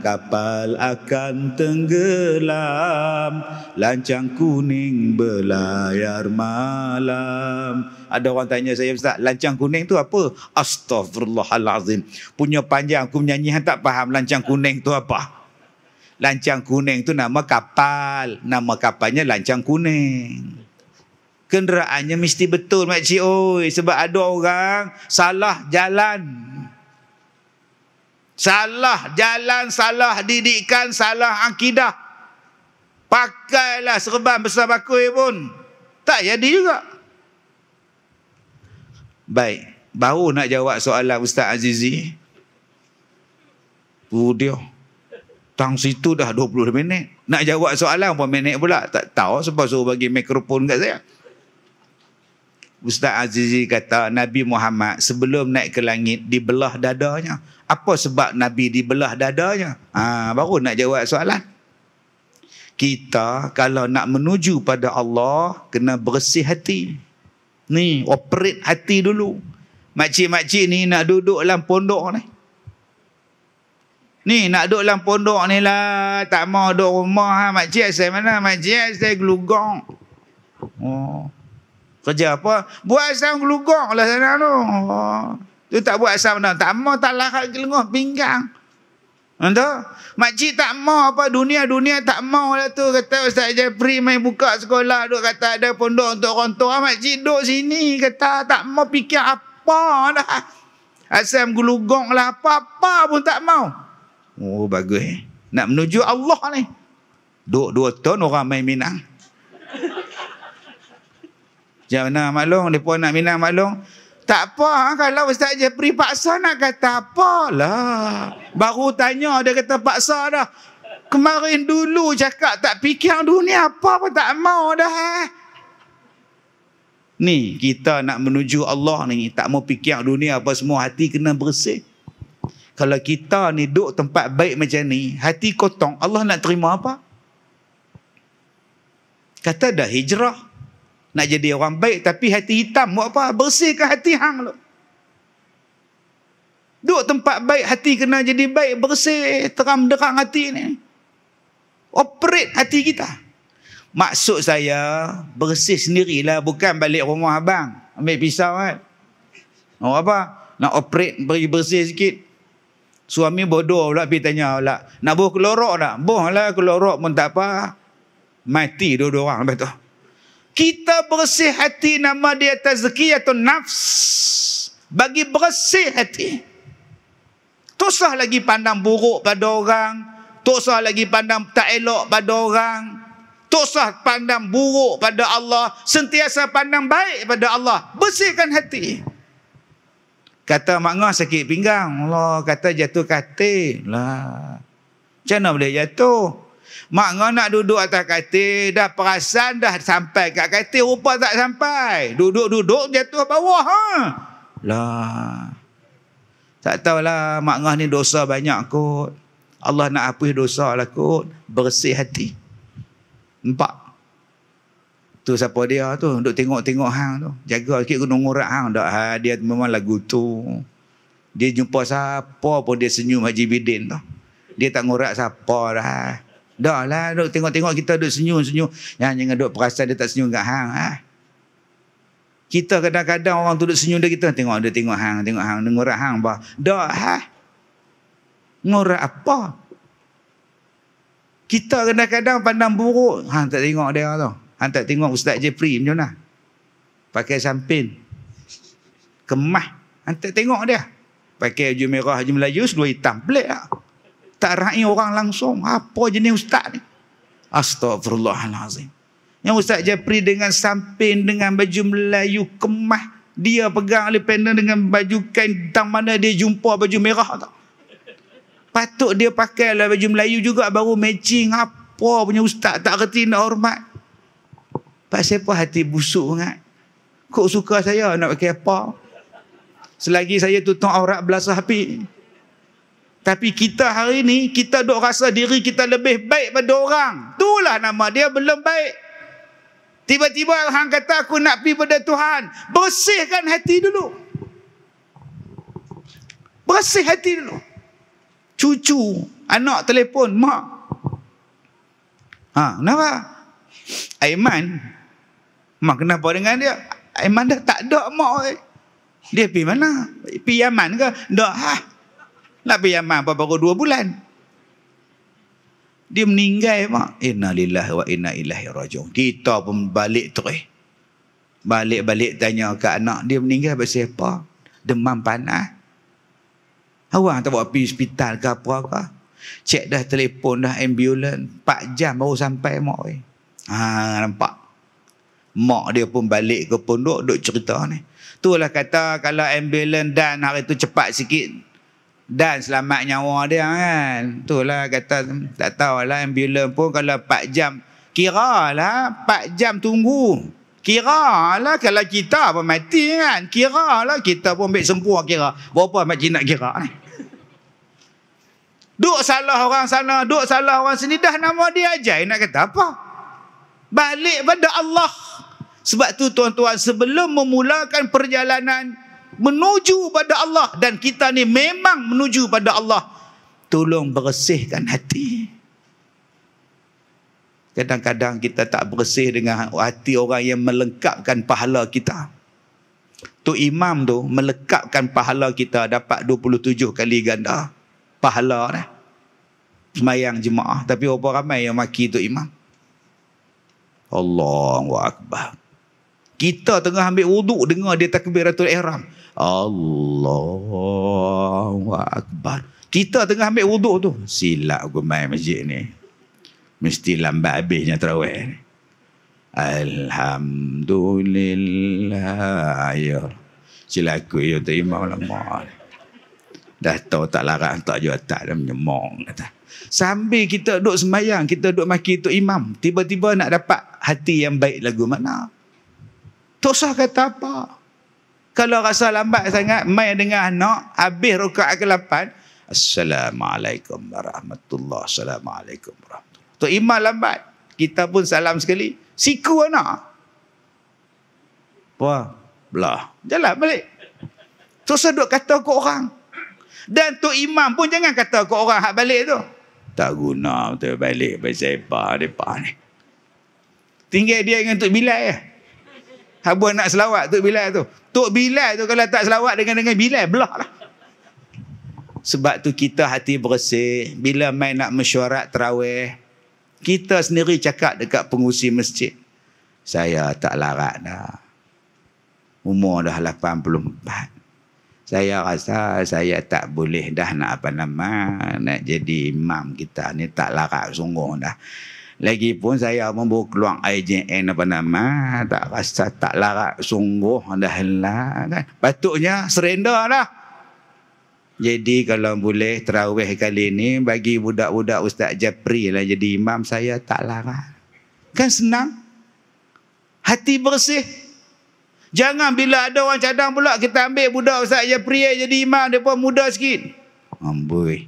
Speaker 3: kapal akan tenggelam, lancang kuning belayar malam. Ada orang tanya saya, Ustaz, lancang kuning tu apa? Astaghfirullahalazim. Punya panjang aku menyanyi hang tak faham lancang kuning tu apa. Lancang kuning tu nama kapal. Nama kapalnya lancang kuning. Kenderaannya mesti betul makcik oi, sebab ada orang salah jalan. Salah jalan, salah didikan, salah akidah. Pakailah serban besar bakui pun tak jadi juga. Baik, baru nak jawab soalan Ustaz Azizi. Dia tang situ dah 20 minit. Nak jawab soalan berapa minit pula? Tak tahu sebab suruh bagi mikrofon kat saya. Ustaz Azizi kata Nabi Muhammad sebelum naik ke langit dibelah dadanya. Apa sebab Nabi dibelah dadanya? Baru nak jawab soalan. Kita kalau nak menuju pada Allah kena bersih hati. Ni, operate hati dulu. Makcik-makcik ni nak duduk dalam pondok ni. Ni nak duduk dalam pondok ni lah. Tak mau duduk rumah. Makcik asal mana? Makcik asal Gelugong. Oh. Kerja apa? Buat asam Gelugong lah sana tu. Oh. Tu tak buat asam mana. Tak mau tak larat kelenguh pinggang. Entah? Makcik tak mau apa. Dunia tak mau lah tu. Kata Ustaz Japri main buka sekolah. Duk kata ada pondok untuk orang tua. Makcik duduk sini. Kata tak mau fikir apa dah. Asam Gelugong lah. Apa-apa pun tak mau. Oh bagus. Nak menuju Allah ni. Duk 2 tahun orang main Minang. Macam mana maklum? Mereka nak Minang maklum. Tak apa kalau Ustaz Japri paksa nak kata apalah. Baru tanya dia kata paksa dah. Kemarin dulu cakap tak fikir dunia apa pun tak mau dah. Ni kita nak menuju Allah ni. Tak mau fikir dunia apa semua. Hati kena bersih. Kalau kita ni duduk tempat baik macam ni, hati kotong, Allah nak terima apa? Kata dah hijrah. Nak jadi orang baik tapi hati hitam buat apa? Bersihkan hati hang lu. Duduk tempat baik, hati kena jadi baik, bersih, terang-derang hati ni. Operate hati kita. Maksud saya, bersih sendirilah, bukan balik rumah abang. Ambil pisau kan. Oh apa? Nak operate, beri bersih sikit. Suami bodoh pula pergi tanya pula, nak buh kelorok tak? Buh lah kelorok pun tak apa. Mati dua-dua orang lepas tu. Kita bersih hati, nama dia tazkiyatun nafs. Bagi bersih hati. Tak usah lagi pandang buruk pada orang. Tak usah lagi pandang tak elok pada orang. Tak usah pandang buruk pada Allah. Sentiasa pandang baik pada Allah. Bersihkan hati. Kata Mak Ngah sakit pinggang. Allah kata jatuh katil. Lah. Macam mana boleh jatuh? Mak Ngah nak duduk atas katil. Dah perasan dah sampai kat katil. Rupa tak sampai. Duduk-duduk jatuh bawah. Ha? Lah. Tak tahulah Mak Ngah ni dosa banyak kot. Allah nak hapus dosa lah kot. Bersih hati. Nampak? Tu siapa dia tu? Duk tengok-tengok hang tu. Jaga sikit gunung ngurat hang. Tak, ha, dia memang lagu tu. Dia jumpa siapa pun dia senyum Haji Bidin tu. Dia tak ngurat siapa dah. Dah lah. Duk tengok-tengok kita duk senyum-senyum. Jangan duk perasan dia tak senyum kat hang. Ha? Kita kadang-kadang orang tu duk senyum dia kita. Tengok dia tengok hang. Dia ngurat hang apa. Dah ha? Ngurat apa? Kita kadang-kadang pandang buruk. Hang tak tengok dia tu. Hang tak tengok Ustaz Jeffrey macam mana? Pakai sampin. Kemah. Hang tak tengok dia. Pakai baju merah Haji Melayu, seluar hitam. Pelik tak? Tak raih orang langsung. Apa jenis Ustaz ni? Astagfirullahalazim. Yang Ustaz Jeffrey dengan sampin, dengan baju Melayu, kemah. Dia pegang independen dengan baju kain hitam, mana dia jumpa baju merah tak? Patut dia pakai lah baju Melayu juga baru matching. Apa punya Ustaz tak kerti nak hormat. Pasal apa hati busuk sangat? Kok suka saya nak pakai apa? Selagi saya tutup aurat belasah api. Tapi kita hari ni, kita duk rasa diri kita lebih baik pada orang. Itulah nama dia belum baik. Tiba-tiba hang kata aku nak pergi pada Tuhan. Bersihkan hati dulu. Bersih hati dulu. Cucu, anak telefon, mak. Ha, kenapa? Aiman. Mak kenapa dengan dia? Aiman dah tak ada mak. Dia pergi mana? Pergi Yaman ke? Tak. Ha. Nak pergi Yaman apa baru 2 bulan. Dia meninggal mak. Inna lillahi wa inna ilaihi raji'un. Kita pun balik terus. Balik-balik tanya ke anak. Dia meninggal pasal apa? Demam panas. Awak tak bawa pergi hospital ke apa ke? Cek dah telefon dah ambulans. 4 jam baru sampai mak. Ha, nampak. Mak dia pun balik ke pondok duk cerita ni. Itulah kata kalau ambulans dan hari tu cepat sikit dan selamat nyawa dia kan. Itulah kata tak tahulah ambulans pun kalau 4 jam kiralah 4 jam tunggu. Kiralah kalau kita pun mati kan. Kiralah kita pun ambil sempurna kira. Berapa makcik nak kira ni? Duk salah orang sana, duk salah orang sini, dah nama dia ajaib nak kata apa? Balik pada Allah. Sebab tu tuan-tuan, sebelum memulakan perjalanan menuju pada Allah, dan kita ni memang menuju pada Allah, tolong bersihkan hati. Kadang-kadang kita tak bersih dengan hati orang yang melengkapkan pahala kita. Tu imam tu melengkapkan pahala kita, dapat 27 kali ganda pahala dah. Semayang jemaah. Tapi berapa ramai yang maki tu imam? Allahu Akbar. Kita tengah ambil wuduk, dengar dia takbiratul ihram. Allahu Akbar. Kita tengah ambil wuduk tu. Silap aku main masjid ni. Mesti lambat habisnya tarawih ni. Alhamdulillah. Ya. Silaku ya tu imam lama. Dah tahu tak larat tak jual tak dah menyemong kata. Sambil kita duduk sembahyang, kita duduk maki tu imam, tiba-tiba nak dapat hati yang baik lagu mana? Tak usah kata apa. Kalau rasa lambat sangat, main dengan anak, habis rakaat ke-8, Assalamualaikum warahmatullahi wabarakatuh. Assalamualaikum warahmatullahi. Tu imam lambat, kita pun salam sekali. Siku anak. Wah, belah. Jalan balik. Tak usah duk kata ke orang. Dan tu imam pun jangan kata ke orang hak balik tu. Tak guna tu balik pasal apa ni. Tinggal dia dengan Tok Bilal ya. Habis nak selawat Tok Bilal tu. Tok Bilal tu kalau tak selawat dengan Bilal, belah lah. Sebab tu kita hati bersih. Bila main nak mesyuarat tarawih, kita sendiri cakap dekat pengurusi masjid, saya tak larat dah. Umur dah 84. Saya rasa saya tak boleh dah nak nak jadi imam kita ni, tak larat sungguh dah. Lagipun saya pun baru keluar IJN tak rasa tak larat sungguh dah lah kan. Patutnya surrender dah. Jadi kalau boleh tarawih kali ni bagi budak-budak Ustaz Japri lah jadi imam, saya tak larat. Kan senang. Hati bersih. Jangan bila ada orang cadang pula kita ambil budak Ustaz Japri jadi imam, dia pun muda sikit. Amboi.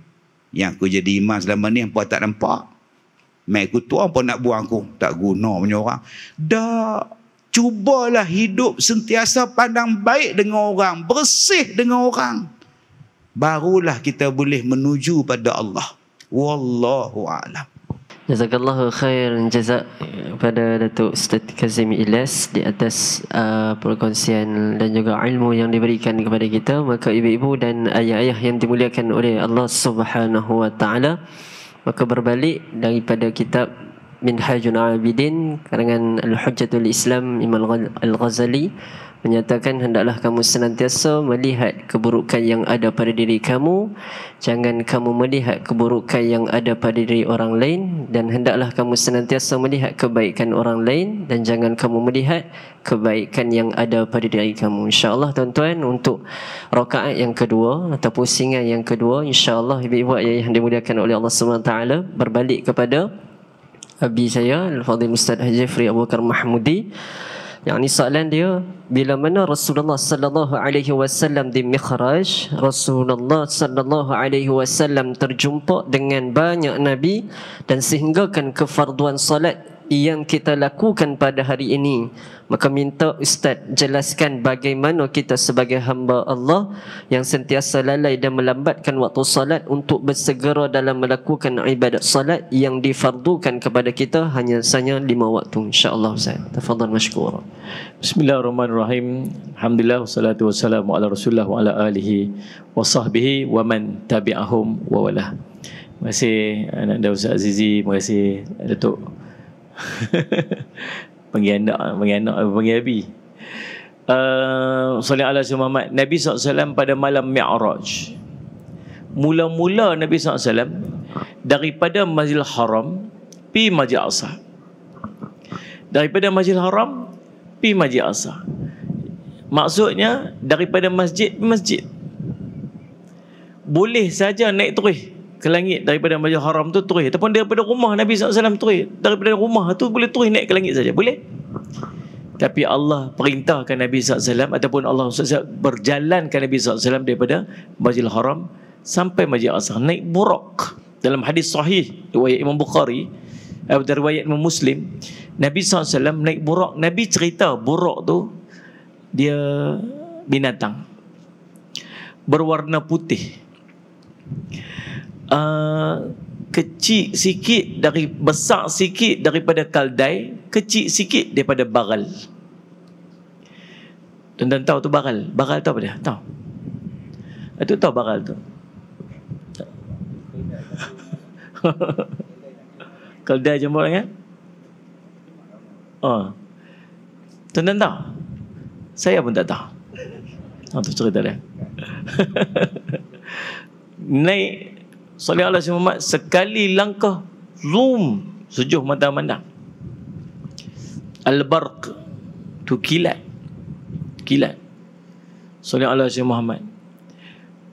Speaker 3: Yang aku jadi imam selama ni hampa tak nampak. Mai aku tua pun nak buang aku. Tak guna punya orang. Dah. Cubalah hidup sentiasa pandang baik dengan orang. Bersih dengan orang. Barulah kita boleh menuju pada Allah. Wallahu a'lam.
Speaker 1: Jazakallahu khair jazak pada Datuk Ustaz Kazim Ilyas di atas perkongsian dan juga ilmu yang diberikan kepada kita. Maka ibu-ibu dan ayah-ayah yang dimuliakan oleh Allah Subhanahu wa taala, maka berbalik daripada kitab Minhajul Abidin karangan Al-Hujjatul Islam Imam Al-Ghazali menyatakan, hendaklah kamu senantiasa melihat keburukan yang ada pada diri kamu, jangan kamu melihat keburukan yang ada pada diri orang lain, dan hendaklah kamu senantiasa melihat kebaikan orang lain dan jangan kamu melihat kebaikan yang ada pada diri kamu. InsyaAllah tuan-tuan, untuk rakaat yang kedua atau pusingan yang kedua, InsyaAllah ibu-ibu ayah yang dimuliakan oleh Allah SWT, berbalik kepada abi saya Al-Fadhil Ustaz Haji Jafri Abu Bakar Mahmudi. Yang ni soalan dia, bila mana Rasulullah sallallahu alaihi wasallam di Mi'raj, Rasulullah sallallahu alaihi wasallam terjumpa dengan banyak nabi dan sehinggakan kefarduan salat yang kita lakukan pada hari ini. Maka minta Ustaz jelaskan bagaimana kita sebagai hamba Allah yang sentiasa lalai dan melambatkan waktu salat untuk bersegera dalam melakukan ibadat salat yang difardukan kepada kita hanya saja 5 waktu. InsyaAllah Ustaz. Tafadhal mashkura.
Speaker 2: Bismillahirrahmanirrahim. Alhamdulillah wassalatu wassalamu ala Rasulillah wa ala alihi wa sahbihi wa man tabi'ahum wa wala. Terima kasih Anda Ustaz Azizi, terima kasih Datuk panggil Abi. Sallallahu alaihi Muhammad. Nabi SAW pada malam Mi'raj, mula-mula Nabi SAW daripada Masjidil Haram pi Masjid Aqsa, daripada Masjidil Haram pi Masjid Aqsa. Maksudnya daripada masjid ke masjid. Boleh saja naik terus ke langit daripada Masjidil Haram tu terus, ataupun daripada rumah Nabi SAW terus, daripada rumah tu boleh terus naik ke langit saja, boleh. Tapi Allah perintahkan Nabi SAW, ataupun Allah SWT berjalankan Nabi SAW daripada Masjidil Haram sampai Masjid Aqsa, naik burak. Dalam hadis sahih riwayat Imam Bukhari, riwayat Imam Muslim, Nabi SAW naik burak. Nabi cerita burak tu dia binatang berwarna putih, kecil sikit dari, besar sikit daripada kaldai, kecil sikit daripada baral. Tuan-tuan tahu tu baral? Baral tahu apa dia? Tahu? Itu tahu baral tu? Kaldai jumpa kan? Tuan-tuan tahu? Saya pun tak tahu. Tu cerita dia. Naik sallallahu alaihi Muhammad, sekali langkah zoom, sejuh mata memandang. Al-barq tu kilat, kilat. Sallallahu alaihi Muhammad,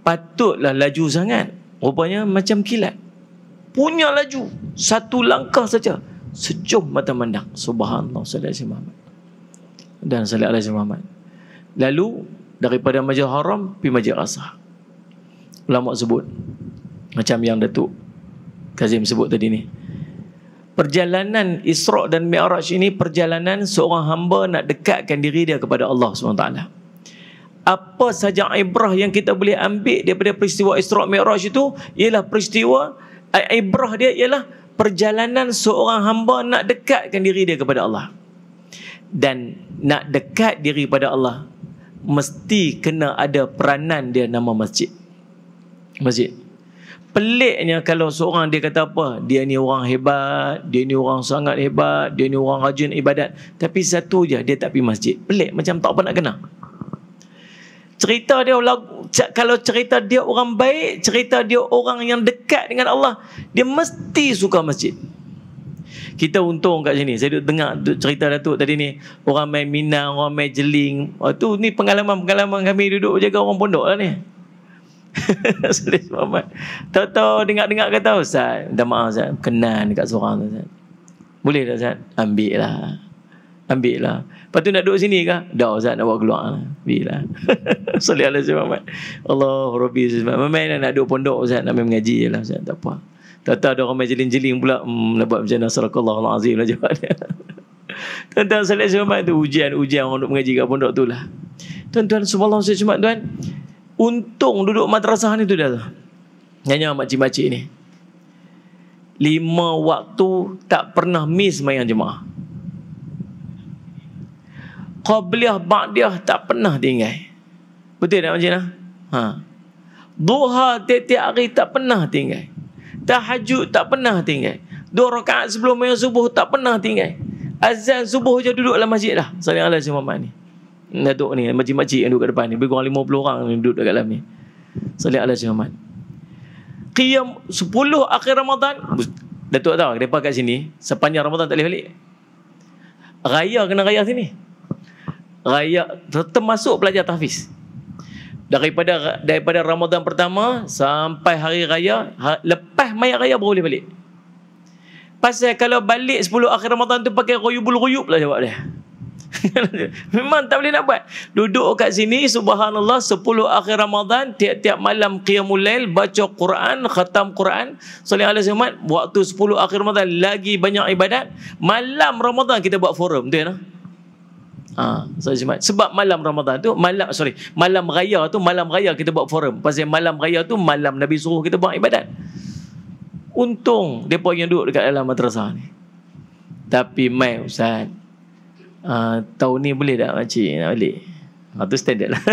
Speaker 2: patutlah laju sangat, rupanya macam kilat, punya laju satu langkah saja, sejuh mata memandang. Subhanallah, sallallahu alaihi Muhammad dan sallallahu alaihi Muhammad. Lalu daripada Masjidil Haram pergi Masjid Aqsa. Ulama sebut macam yang Datuk Kazim sebut tadi ni, perjalanan Isra' dan Mi'raj ini perjalanan seorang hamba nak dekatkan diri dia kepada Allah SWT. Apa saja ibrah yang kita boleh ambil daripada peristiwa Isra' Mi'raj itu ialah peristiwa, ibrah dia ialah perjalanan seorang hamba nak dekatkan diri dia kepada Allah. Dan nak dekat diri pada Allah mesti kena ada peranan dia nama masjid. Masjid. Peliknya kalau seorang dia kata apa, dia ni orang hebat, dia ni orang sangat hebat, dia ni orang rajin ibadat, tapi satu je dia tak pergi masjid. Pelik, macam tak apa nak kena. Cerita dia, kalau cerita dia orang baik, cerita dia orang yang dekat dengan Allah, dia mesti suka masjid. Kita untung kat sini. Saya duduk dengar cerita Datuk tadi ni, orang main Minang, orang main Jeling. Tu ni pengalaman-pengalaman kami duduk jaga orang pondok lah ni. Salih Muhammad. Tahu-tahu dengar-dengar kata, Ustaz, minta maaf Ustaz, kenal dekat seorang tu Ustaz. Boleh tak Ustaz? Ambil lah. Lepas tu nak duduk sini kah? Dah Ustaz, nak bawa keluar lah. Ambil lah. Salih Muhammad. Allah Rabbi Ustaz. Memang nak duduk pondok Ustaz, nak main mengaji je lah Ustaz. Tak apa. Tak ada orang main jeling-jeling pula. Nak buat macam Nasrallahul Azim lah jawab dia. Tuan-tuan Salih Muhammad tu ujian orang duduk mengaji kat pondok tu lah. Tuan-tuan subhanallah Salih Muhammad tuan. Untung duduk madrasah ni tu dah tu. Nyanyi makcik-makcik ni 5 waktu tak pernah miss mayang jemaah. Qabliyah ba'diyah tak pernah tinggal. Betul tak makcik nah? Duha tiap-tiap hari tak pernah tinggal. Tahajud tak pernah tinggal. 2 rakaat sebelum mayang subuh tak pernah tinggal. Azan subuh je duduk dalam masjid dah. Sallallahu alaihi wasallam ni. Datuk ni, makcik-makcik yang duduk kat depan ni, lebih kurang 50 orang yang duduk dekat dalam ni. Sallallahu alaihi wasallam. Qiyam 10 akhir Ramadan. Datuk tahu depa kat sini sepanjang Ramadan tak boleh balik. Raya kena raya sini. Raya termasuk belajar tahfiz. Daripada Ramadan pertama sampai hari raya, lepas mayat raya baru boleh balik. Pasal kalau balik 10 akhir Ramadan tu pakai ruyub lah jawab dia. Memang tak boleh nak buat. Duduk kat sini subhanallah 10 akhir Ramadan, tiap-tiap malam qiyamul lail, baca Quran, khatam Quran, sallallahu alaihi wasallam. Waktu 10 akhir Ramadan lagi banyak ibadat. Malam Ramadan kita buat forum, betul tak? Sebab malam Ramadan tu malam raya kita buat forum. Pasal malam raya tu malam Nabi suruh kita buat ibadat. Untung depa yang duduk dekat dalam madrasah ni. Tapi mai Ustaz, tahun ni boleh tak makcik nak balik? Tu standard lah.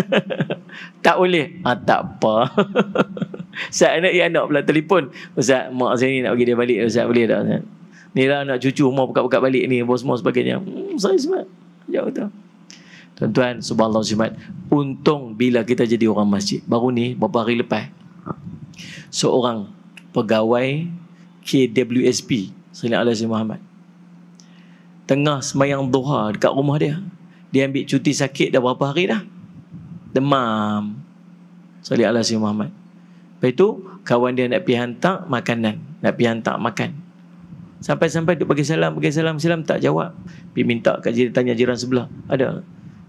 Speaker 2: Tak boleh? Tak apa. Saat anak pula telefon, Ustaz, mak saya ni nak bagi dia balik, Ustaz boleh tak Ustaz? Ni lah anak cucu mau pekat-pekat balik ni, bos semua sebagainya. Saya semat. Jauh tu. Tuan-tuan, subhanallah semat. Untung bila kita jadi orang masjid. Baru ni, beberapa hari lepas, seorang pegawai KWSP, Sallallahu Alaihi Muhammad, tengah semayang duha dekat rumah dia. Dia ambil cuti sakit dah berapa hari dah. Demam. Sallallahu Alaihi Muhammad. Lepas tu, kawan dia nak pergi hantar makanan. Nak pergi hantar makan. Sampai-sampai duk bagi salam tak jawab. Pergi minta kat tanya jiran sebelah. Ada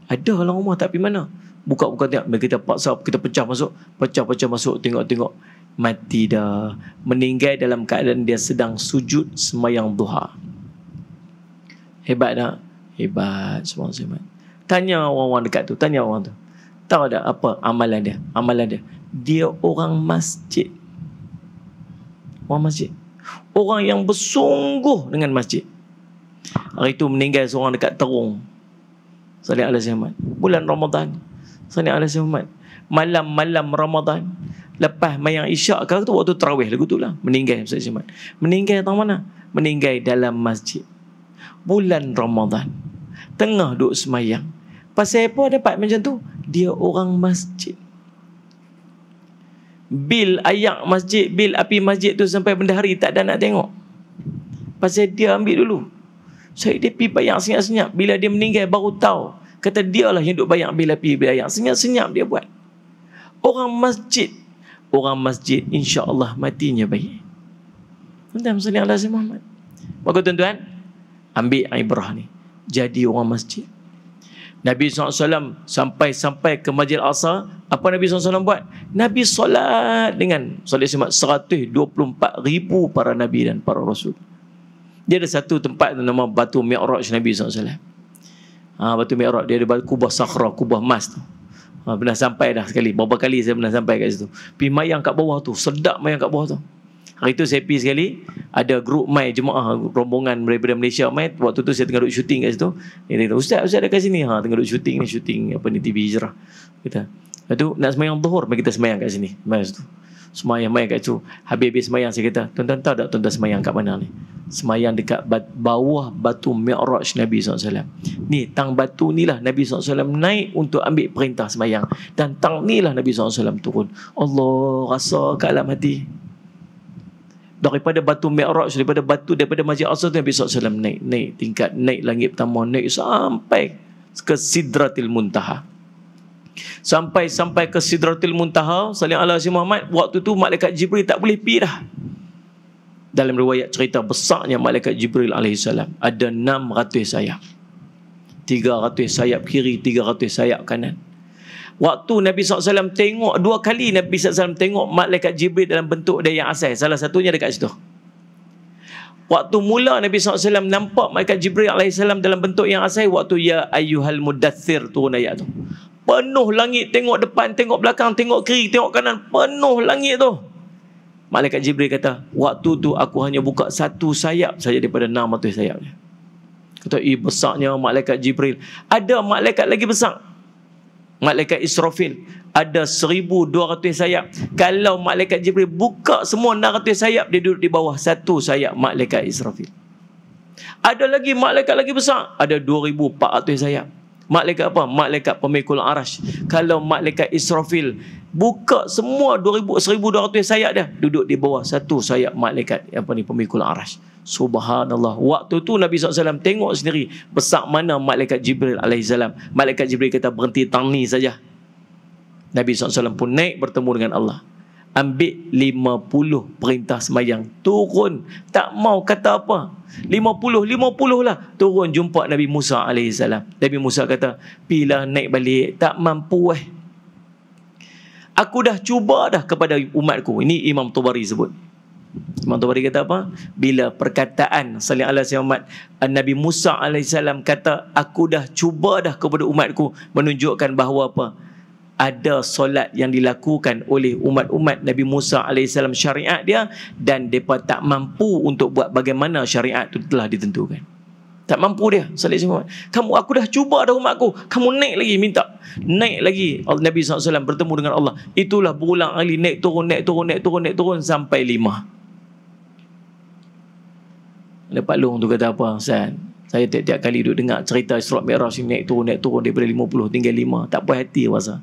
Speaker 2: lah rumah tak pergi mana. Buka-buka tengok. Kita paksa, kita pecah masuk. Tengok. Mati dah. Meninggal dalam keadaan dia sedang sujud semayang duha. Hebat tak? Hebat. Subhanallah. Tanya orang-orang dekat tu. Tahu tak apa amalan dia? Dia orang masjid. Orang yang bersungguh dengan masjid. Hari itu meninggal seorang dekat Terung. Sallallahu alaihi wasallam. Bulan Ramadan. Sallallahu alaihi wasallam. Malam Ramadan. Lepas mayang isyak ke tu, waktu tarawih lagu tu lah. Meninggal sallallahu alaihi wasallam. Meninggal tang mana? Meninggal dalam masjid. Bulan Ramadan. Tengah duduk semayang. Pasal apa dapat macam tu? Dia orang masjid. Bil ayak masjid, bil api masjid tu sampai benda hari tak ada nak tengok. Pasal dia ambil dulu. Saya dia pergi bayang senyap-senyap. Bila dia meninggal baru tahu. Kata dia lah yang duk bayang bil api, bil ayak. Senyap-senyap dia buat. Orang masjid insya-Allah matinya baik. Tuan-tuan sallallahu alaihi Muhammad. Maka tuan-tuan, ambil ibrah ni. Jadi orang masjid. Nabi SAW sampai ke Masjid Al-Aqsa. Apa Nabi SAW buat? Nabi solat dengan 124,000 para Nabi dan para Rasul. Dia ada satu tempat nama Batu Mi'raj Nabi SAW. Batu Mi'raj. Dia ada kubah sakhra, kubah emas tu. Pernah sampai dah sekali. Berapa kali saya pernah sampai kat situ. Pergi mayang kat bawah tu. Sedap mayang kat bawah tu. Hari tu saya pergi sekali, ada grup mai jemaah rombongan daripada Malaysia mai. Waktu tu saya tengah duduk syuting kat situ. Dia kata, Ustaz ada kat sini. Tengah duduk syuting apa ni, TV Hijrah. Kita. Lepas tu nak semayang zuhur, mari kita semayang kat sini. Semayang situ. Semayang kat situ. Habis-habis semayang saya kata, tuan-tuan tahu tak tuan-tuan semayang kat mana ni? Semayang dekat bawah batu Mi'raj Nabi SAW. Ni, tang batu ni lah Nabi SAW naik untuk ambil perintah semayang. Dan tang ni lah Nabi SAW turun. Allah rasa kat alam hati. Daripada batu Mi'raj, daripada Masjid Al-Aqsa tu Nabi SAW naik tingkat, naik langit pertama, naik sampai ke Sidratil Muntaha. Sampai ke Sidratil Muntaha, sallallahu alaihi Muhammad, waktu tu malaikat Jibril tak boleh pergi dah. Dalam riwayat cerita besarnya malaikat Jibril alaihissalam ada 600 sayap. 300 sayap kiri, 300 sayap kanan. Waktu Nabi SAW tengok, 2 kali Nabi SAW tengok malaikat Jibril dalam bentuk dia yang asal. Salah satunya dekat situ. Waktu mula Nabi SAW nampak malaikat Jibril alaihissalam dalam bentuk yang asal, waktu ya ayyuhal mudaththir turun ayat tu. Penuh langit, tengok depan, tengok belakang, tengok kiri, tengok kanan, penuh langit tu. Malaikat Jibril kata, waktu tu aku hanya buka 1 sayap saja daripada 600 sayap dia. Kata, besarnya malaikat Jibril. Ada malaikat lagi besar, malaikat Israfil, ada 1200 sayap. Kalau malaikat Jibril buka semua 600 sayap, dia duduk di bawah 1 sayap malaikat Israfil. Ada lagi malaikat lagi besar, ada 2400 sayap. Malaikat apa? Malaikat pemikul arash. Kalau malaikat Israfil buka semua 1200 sayap dia, duduk di bawah 1 sayap malaikat pemikul arash. Subhanallah. Waktu tu Nabi SAW tengok sendiri besar mana malaikat Jibril alaihissalam. Malaikat Jibril kata, berhenti tang ni saja. Nabi SAW pun naik bertemu dengan Allah. Ambil 50 perintah semayang, turun, tak mau kata apa. 50 lah, turun jumpa Nabi Musa alaihissalam. Nabi Musa kata, bila naik balik tak mampu aku dah cuba dah kepada umatku. Ini Imam Tabari sebut. Imam Tabari kata apa? Bila perkataan sallallahu alaihi wasallam Nabi Musa alaihissalam kata, aku dah cuba dah kepada umatku, menunjukkan bahawa apa? Ada solat yang dilakukan oleh umat-umat Nabi Musa alaihissalam, syariat dia, dan mereka tak mampu untuk buat bagaimana syariat itu telah ditentukan. Tak mampu dia. Aku dah cuba dah umatku, kamu naik lagi, minta naik lagi. Nabi SAW bertemu dengan Allah. Itulah berulang kali naik turun sampai 5. Pak Long tu kata apa, Ustaz? Saya tiap-tiap kali duduk dengar cerita Isra Mi'raj ni, naik turun daripada 50 tinggal 5. Tak puas hati rasa.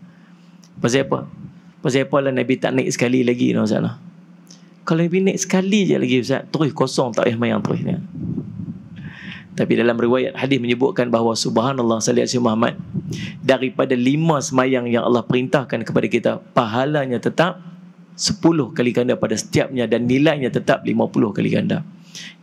Speaker 2: Pasal apa? Pasal apa lah Nabi tak naik sekali lagi, Ustaz? Kalau Nabi naik sekali je lagi, Ustaz, terus kosong, tak payah mayang terus. Tapi dalam riwayat hadis menyebutkan bahawa subhanallah sallallahu alaihi Muhammad, daripada 5 semayang yang Allah perintahkan kepada kita, pahalanya tetap 10 kali ganda pada setiapnya, dan nilainya tetap 50 kali ganda.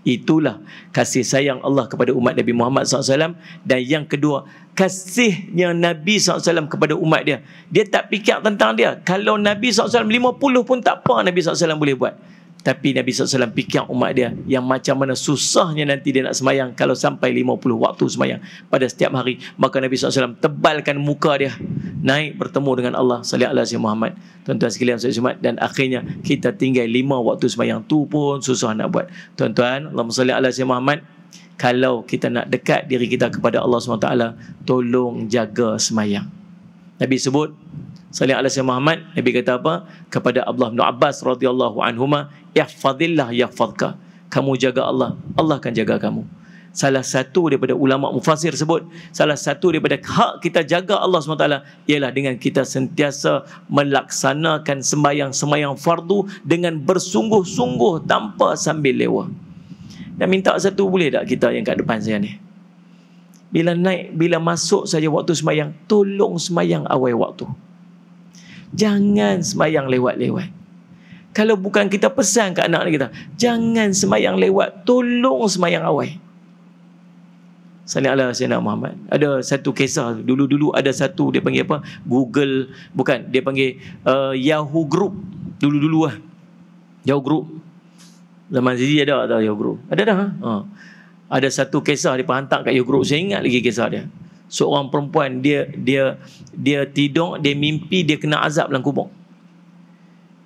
Speaker 2: Itulah kasih sayang Allah kepada umat Nabi Muhammad SAW. Dan yang kedua, kasihnya Nabi SAW kepada umat dia. Dia tak fikir tentang dia. Kalau Nabi SAW 50 pun tak apa Nabi SAW boleh buat. Tapi Nabi SAW fikir umat dia yang macam mana susahnya nanti dia nak semayang kalau sampai 50 waktu semayang pada setiap hari. Maka Nabi SAW tebalkan muka dia, naik bertemu dengan Allah sallallahu alaihi Muhammad. Tuan-tuan sekalian, dan akhirnya kita tinggal 5 waktu semayang tu pun susah nak buat. Tuan-tuan, Allahumma salli ala sayyidina Muhammad. Kalau kita nak dekat diri kita kepada Allah SWT, tolong jaga semayang. Nabi sebut sallallahu alaihi Muhammad, Nabi kata apa? Kepada Abdullah bin Abbas radhiyallahu anhuma, ihfazillah yahfazka. Kamu jaga Allah, Allah akan jaga kamu. Salah satu daripada ulama mufassir sebut, salah satu daripada hak kita jaga Allah SWT ialah dengan kita sentiasa melaksanakan sembahyang fardu dengan bersungguh-sungguh tanpa sambil lewa. Dan minta satu boleh tak kita yang kat depan saya ni? Bila masuk saja waktu sembahyang, tolong sembahyang awal waktu. Jangan sembahyang lewat-lewat. Kalau bukan kita pesan ke anak kita, jangan sembahyang lewat, tolong sembahyang awal. Sallallahu alaihi Muhammad. Ada satu kisah dulu ada satu, dia panggil apa? Google, bukan, dia panggil Yahoo Group. Dulu lah. Yahoo Group. Zaman Zizi ada tak Yahoo Group? Ada dah. Ada satu kisah dia hantar kat Yahoo Group. Saya ingat lagi kisah dia. Seorang perempuan, dia tidur, dia mimpi dia kena azab dalam kubur.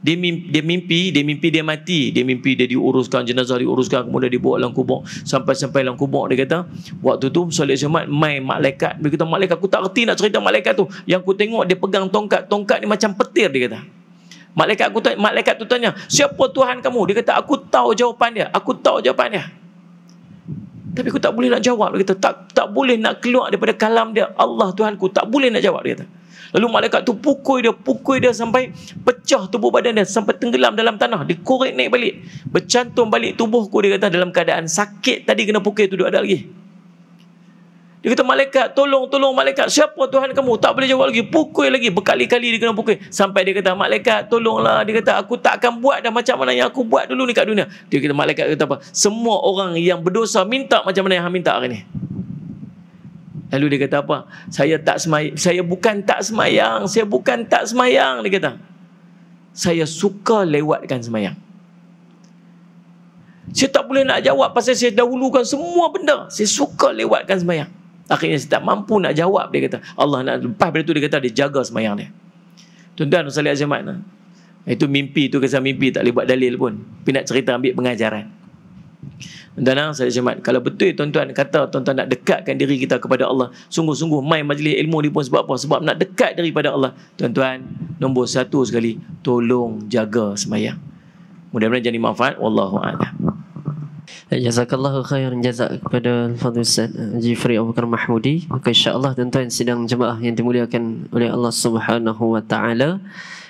Speaker 2: Dia mimpi dia mati. Dia mimpi dia diuruskan, jenazah diuruskan, kemudian dibawa dalam kubur. Sampai dalam kubur, dia kata, waktu tu Salih Syahmat main malaikat. Dia kata, malaikat, aku tak reti nak cerita malaikat tu. Yang aku tengok dia pegang tongkat ni macam petir, dia kata. Malaikat tu tanya, siapa Tuhan kamu? Dia kata, aku tahu jawapan dia. Aku tahu jawapan dia. Tapi aku tak boleh nak jawab. Dia kata, tak boleh nak keluar daripada kalam dia. Allah Tuhanku, tak boleh nak jawab. Dia kata. Lalu malaikat tu pukul dia sampai pecah tubuh badan dia, sampai tenggelam dalam tanah. Dia korek naik balik, bercantum balik tubuhku. Dia kata dalam keadaan sakit tadi kena pukul tu ada lagi. Dia kata, malaikat, tolong malaikat, siapa Tuhan kamu? Tak boleh jawab lagi, pukul lagi, berkali-kali dia kena pukul. Sampai dia kata, malaikat, tolonglah. Dia kata, aku tak akan buat dah macam mana yang aku buat dulu ni kat dunia. Dia kata, malaikat kata apa? Semua orang yang berdosa minta macam mana yang hang minta hari ni. Lalu dia kata apa? Saya bukan tak semayang. Dia kata, saya suka lewatkan semayang. Saya tak boleh nak jawab pasal saya dahulukan semua benda. Saya suka lewatkan semayang. Akhirnya saya tak mampu nak jawab. Dia kata, Allah nak lepas daripada tu, dia kata dia jaga semayang dia. Tuan-tuan sekalian azimat, itu mimpi tu, kesan mimpi tak boleh buat dalil pun. Tapi nak cerita ambil pengajaran. Tuan-tuan sekalian azimat, kalau betul tuan-tuan kata tuan-tuan nak dekatkan diri kita kepada Allah, sungguh-sungguh main majlis ilmu ni pun sebab apa? Sebab nak dekat daripada Allah. Tuan-tuan, nombor satu sekali, tolong jaga semayang. Mudah-mudahan jadi manfaat. Wallahu a'lam.
Speaker 1: Jazakallahu khairan jazak kepada Al-Fadhil Ustaz Jifri Abu Bakar Mahmudi. Maka insya-Allah tuan-tuan sidang jemaah yang dimuliakan oleh Allah Subhanahu wa taala,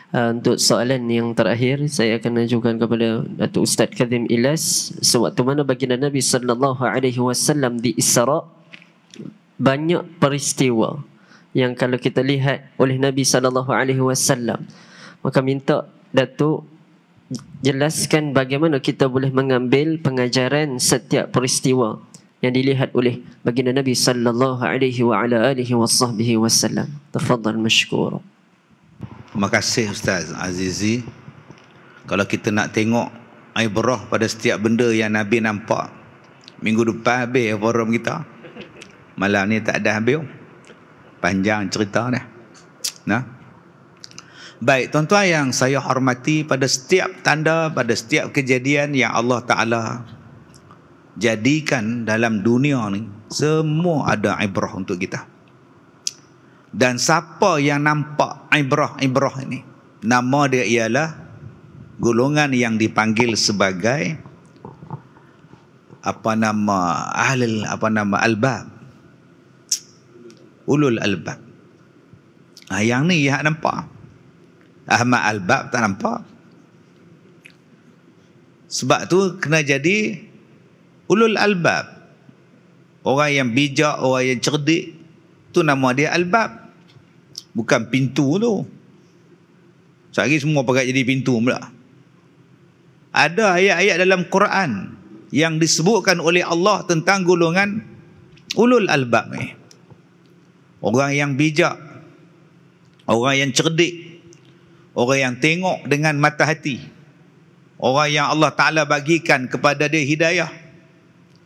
Speaker 1: untuk soalan yang terakhir saya akan ajukan kepada Datuk Ustaz Kazim Ilyas. Sewaktu mana baginda Nabi sallallahu alaihi wasallam di Isra, banyak peristiwa yang kalau kita lihat oleh Nabi sallallahu alaihi wasallam, maka minta Datuk jelaskan bagaimana kita boleh mengambil pengajaran setiap peristiwa yang dilihat oleh baginda Nabi sallallahu alaihi wa ala alihi wasahbihi wasallam. Tafadhal mashkura.
Speaker 3: Terima kasih Ustaz Azizi. Kalau kita nak tengok ibrah pada setiap benda yang Nabi nampak, minggu depan habis forum kita. Malam ni tak ada habis. Panjang cerita dah. Nah. Baik, tuan-tuan yang saya hormati, pada setiap tanda, pada setiap kejadian yang Allah Ta'ala jadikan dalam dunia ni, semua ada ibrah untuk kita. Dan siapa yang nampak ibrah ini, nama dia ialah golongan yang dipanggil sebagai albab, ulul albab. Yang ni yang nampak. Ahmad Albab tak nampak. Sebab tu kena jadi ulul albab. Orang yang bijak, orang yang cerdik, tu nama dia albab. Bukan pintu tu. Sehari semua pakai jadi pintu pula. Ada ayat-ayat dalam Quran yang disebutkan oleh Allah tentang golongan ulul albab ni. Orang yang bijak, orang yang cerdik, orang yang tengok dengan mata hati, orang yang Allah Ta'ala bagikan kepada dia hidayah.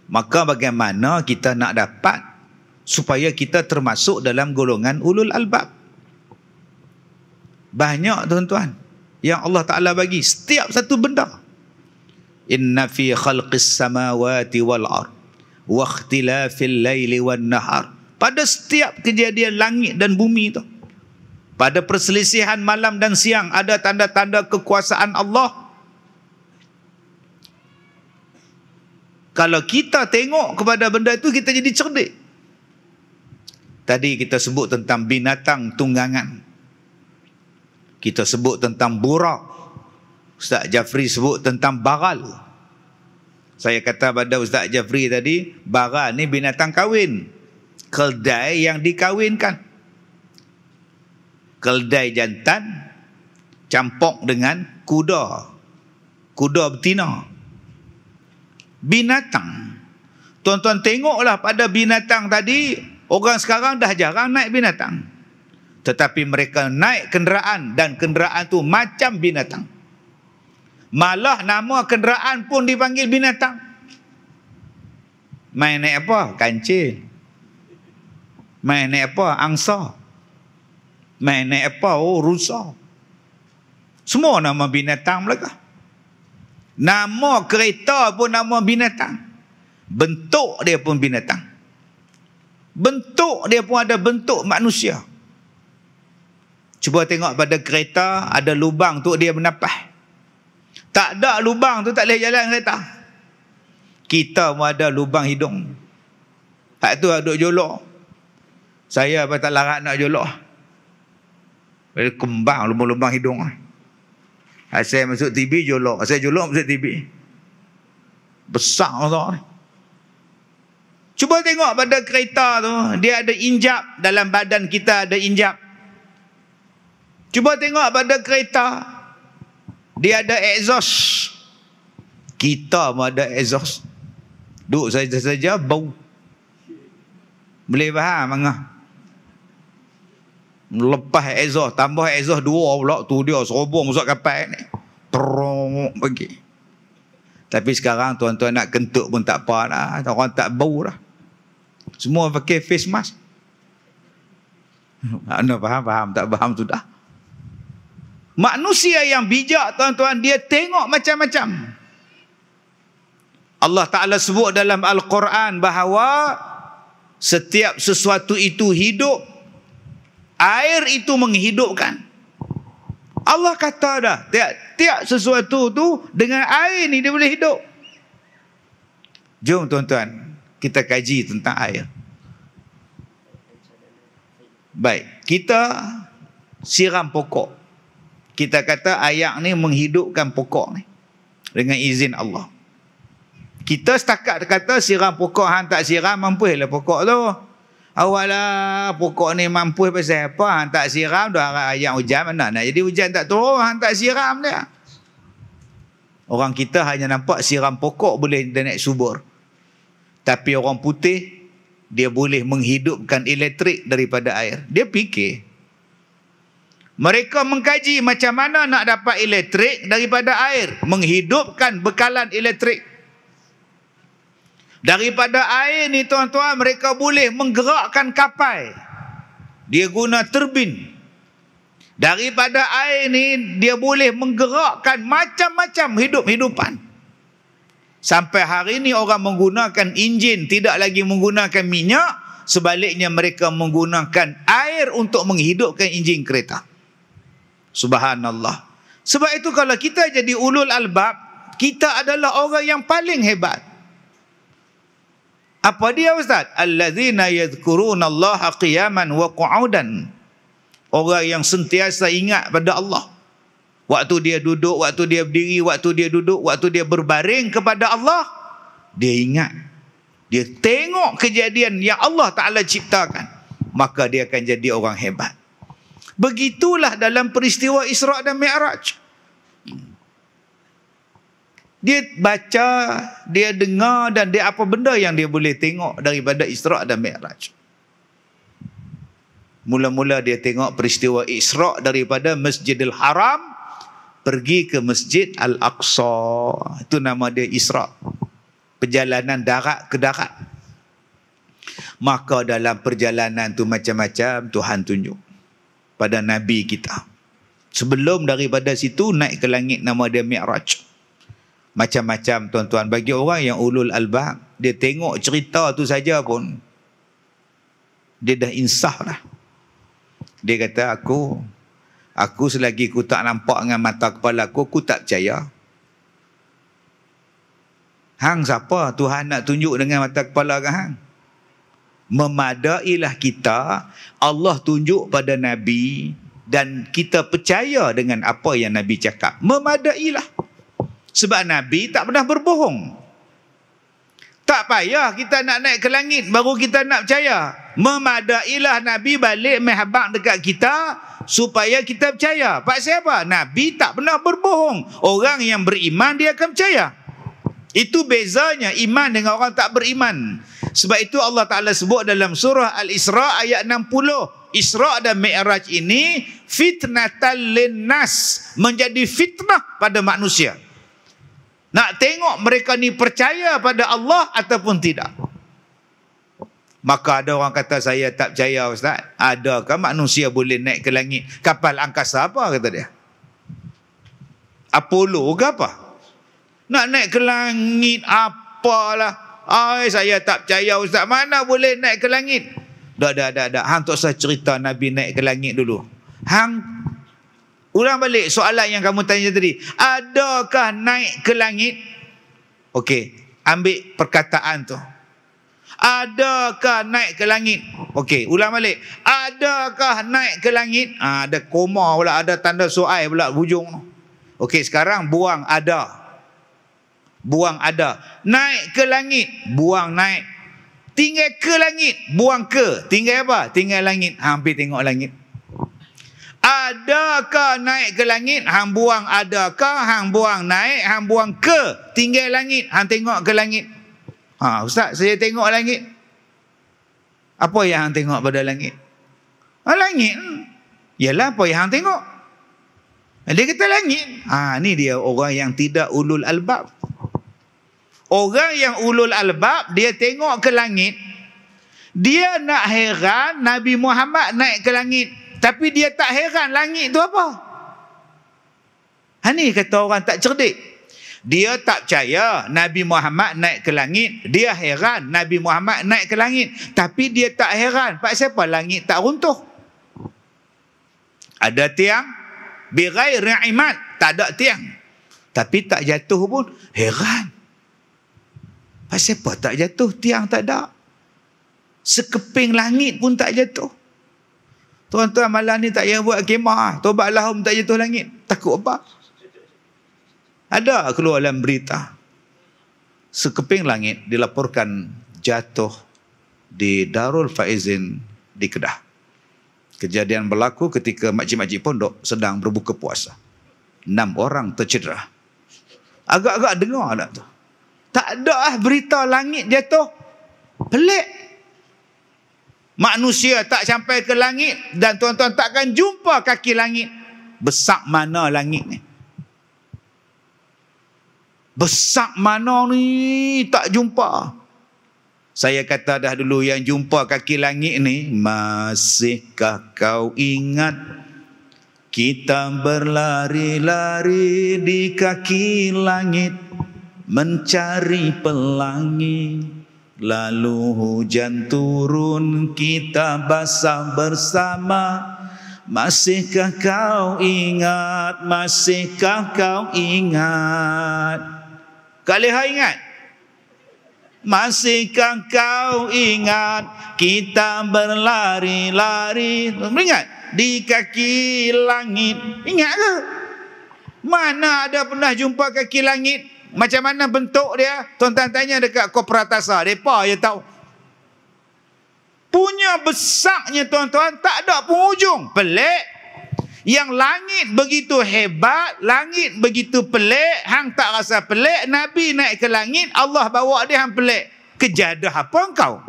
Speaker 3: Maka bagaimana kita nak dapat supaya kita termasuk dalam golongan ulul albab? Banyak tuan-tuan yang Allah Ta'ala bagi setiap satu benda. Inna fi khalqis samawati wal ard wa ikhtilafil laili wan nahar. Pada setiap kejadian langit dan bumi itu, pada perselisihan malam dan siang, ada tanda-tanda kekuasaan Allah. Kalau kita tengok kepada benda itu, kita jadi cerdik. Tadi kita sebut tentang binatang tunggangan. Kita sebut tentang burak. Ustaz Jafri sebut tentang baral. Saya kata pada Ustaz Jafri tadi, baral ni binatang kahwin. Keldai yang dikahwinkan. Keldai jantan campur dengan kuda betina. Binatang. Tuan-tuan tengoklah pada binatang tadi, orang sekarang dah jarang naik binatang. Tetapi mereka naik kenderaan, dan kenderaan tu macam binatang. Malah nama kenderaan pun dipanggil binatang. Main naik apa? Kancil. Main naik apa? Angsa. Main naik apa? Oh, rusa. Semua nama binatang mereka. Nama kereta pun nama binatang. Bentuk dia pun binatang. Bentuk dia pun ada bentuk manusia. Cuba tengok pada kereta, ada lubang tu dia bernafas. Tak ada lubang tu tak boleh jalan kereta. Kita pun ada lubang hidung. Hak tu duduk jolok. Saya apa tak larat nak jolok. Kembang lubang-lubang hidung. Saya masuk TV jolok. Saya jolok masuk TV. Besar tu. Cuba tengok pada kereta tu, dia ada injap, dalam badan kita ada injap. Cuba tengok pada kereta, dia ada exhaust. Kita pun ada exhaust. Duduk saja bau. Boleh faham mangah? Lepas exhaust, tambah exhaust 2 pula, tu dia serobong masuk kapal ni. Terong pergi. Tapi sekarang tuan-tuan nak kentut pun tak apa dah. Orang tak bau dah. Semua pakai face mask. Anda faham? Tak faham sudah. Manusia yang bijak tuan-tuan, dia tengok macam-macam. Allah Ta'ala sebut dalam Al-Quran bahawa setiap sesuatu itu hidup, air itu menghidupkan. Allah kata dah, tiap sesuatu tu dengan air ni dia boleh hidup. Jom tuan-tuan, kita kaji tentang air. Baik, kita siram pokok. Kita kata air ni menghidupkan pokok ni dengan izin Allah. Kita setakat kata siram pokok, hang tak siram mampulah pokok tu. Awalah pokok ni mampu pasal apa? Hang tak siram dah harap ayat hujan, mana nak jadi hujan tak turun, hang tak siram dia. Orang kita hanya nampak siram pokok boleh dia naik subur. Tapi orang putih, dia boleh menghidupkan elektrik daripada air. Dia fikir. Mereka mengkaji macam mana nak dapat elektrik daripada air. Menghidupkan bekalan elektrik. Daripada air ni tuan-tuan, mereka boleh menggerakkan kapal. Dia guna turbin. Daripada air ni, dia boleh menggerakkan macam-macam hidup-hidupan. Sampai hari ni orang menggunakan enjin, tidak lagi menggunakan minyak. Sebaliknya mereka menggunakan air untuk menghidupkan enjin kereta. Subhanallah. Sebab itu kalau kita jadi ulul albab, kita adalah orang yang paling hebat. Apa dia Ustaz? Allazina yadhkurunallaha qiyaman wa qu'udan. Orang yang sentiasa ingat pada Allah. Waktu dia duduk, waktu dia berdiri, waktu dia duduk, waktu dia berbaring kepada Allah, dia ingat. Dia tengok kejadian yang Allah Ta'ala ciptakan. Maka dia akan jadi orang hebat. Begitulah dalam peristiwa Isra' dan Mi'raj. Dia baca, dia dengar dan dia apa benda yang dia boleh tengok daripada Isra' dan Mi'raj. Mula-mula dia tengok peristiwa Isra' daripada Masjidil Haram pergi ke Masjid Al-Aqsa. Itu nama dia Isra'. Perjalanan darat ke darat. Maka dalam perjalanan tu macam-macam Tuhan tunjuk pada Nabi kita. Sebelum daripada situ naik ke langit, nama dia Mi'raj. Macam-macam tuan-tuan. Bagi orang yang ulul albab, dia tengok cerita tu saja pun dia dah insaf lah. Dia kata aku selagi aku tak nampak dengan mata kepala aku tak percaya. Hang siapa Tuhan nak tunjuk dengan mata kepala ke hang? Memadailah kita, Allah tunjuk pada Nabi dan kita percaya dengan apa yang Nabi cakap. Memadailah. Sebab Nabi tak pernah berbohong. Tak payah kita nak naik ke langit baru kita nak percaya. Memadailah Nabi balik mahabak dekat kita supaya kita percaya. Pasal apa? Nabi tak pernah berbohong. Orang yang beriman dia akan percaya. Itu bezanya iman dengan orang tak beriman. Sebab itu Allah Ta'ala sebut dalam surah Al-Isra' ayat 60. Isra' dan Mi'raj ini fitnatan linnas, menjadi fitnah pada manusia. Nak tengok mereka ni percaya pada Allah ataupun tidak. Maka ada orang kata saya tak percaya Ustaz. Adakah manusia boleh naik ke langit? Kapal angkasa apa kata dia? Apollo ke apa? Nak naik ke langit apalah. Saya tak percaya Ustaz. Mana boleh naik ke langit? Dah. Hang tak usah cerita Nabi naik ke langit dulu. Hang Ulang balik soalan yang kamu tanya tadi. Adakah naik ke langit? Okey, ambil perkataan tu. Adakah naik ke langit? Okey, ulang balik. Adakah naik ke langit? Ada koma pula, ada tanda soal pula hujung. Okey, sekarang buang ada. Buang ada. Naik ke langit, buang naik. Tinggal ke langit, buang ke. Tinggal apa? Tinggal langit. Hampir tengok langit. Adakah naik ke langit? Hang buang adakah, hang buang naik, hang buang ke. Tinggal langit, hang tengok ke langit. Ustaz, saya tengok langit. Apa yang hang tengok pada langit? Langit. Yalah, apa yang hang tengok? Dia kata langit. Ni dia orang yang tidak ulul albab. Orang yang ulul albab, dia tengok ke langit. Dia nak heran Nabi Muhammad naik ke langit. Tapi dia tak heran langit tu apa. Ni kata orang tak cerdik. Dia tak percaya Nabi Muhammad naik ke langit. Dia heran Nabi Muhammad naik ke langit. Tapi dia tak heran pasal apa langit tak runtuh. Ada tiang bighairi imad, tak ada tiang. Tapi tak jatuh pun heran. Pasal apa tak jatuh? Tiang tak ada. Sekeping langit pun tak jatuh. Tuan-tuan malam ni tak payah buat kemah. Tobat lahum tak jatuh langit. Takut apa? Ada keluar dalam berita. Sekeping langit dilaporkan jatuh di Darul Faizin di Kedah. Kejadian berlaku ketika makcik-makcik pondok sedang berbuka puasa. 6 orang tercedera. Agak-agak dengar tak tu? Tak ada berita langit jatuh. Pelik. Manusia tak sampai ke langit dan tuan-tuan takkan jumpa kaki langit. Besak mana langit ni? Besak mana ni tak jumpa. Saya kata dah dulu yang jumpa kaki langit ni, masihkah kau ingat kita berlari-lari di kaki langit mencari pelangi. Lalu hujan turun, kita basah bersama. Masihkah kau ingat? Masihkah kau ingat? Kak Leha ingat? Masihkah kau ingat? Kita berlari-lari, ingat? Di kaki langit. Ingat ke? Mana ada pernah jumpa kaki langit? Macam mana bentuk dia? Tuan-tuan tanya dekat Kopratasa. Mereka je tahu. Punya besarnya tuan-tuan, tak ada penghujung. Pelik. Yang langit begitu hebat, langit begitu pelik, hang tak rasa pelik. Nabi naik ke langit, Allah bawa dia, hang pelik. Kejadah apa engkau?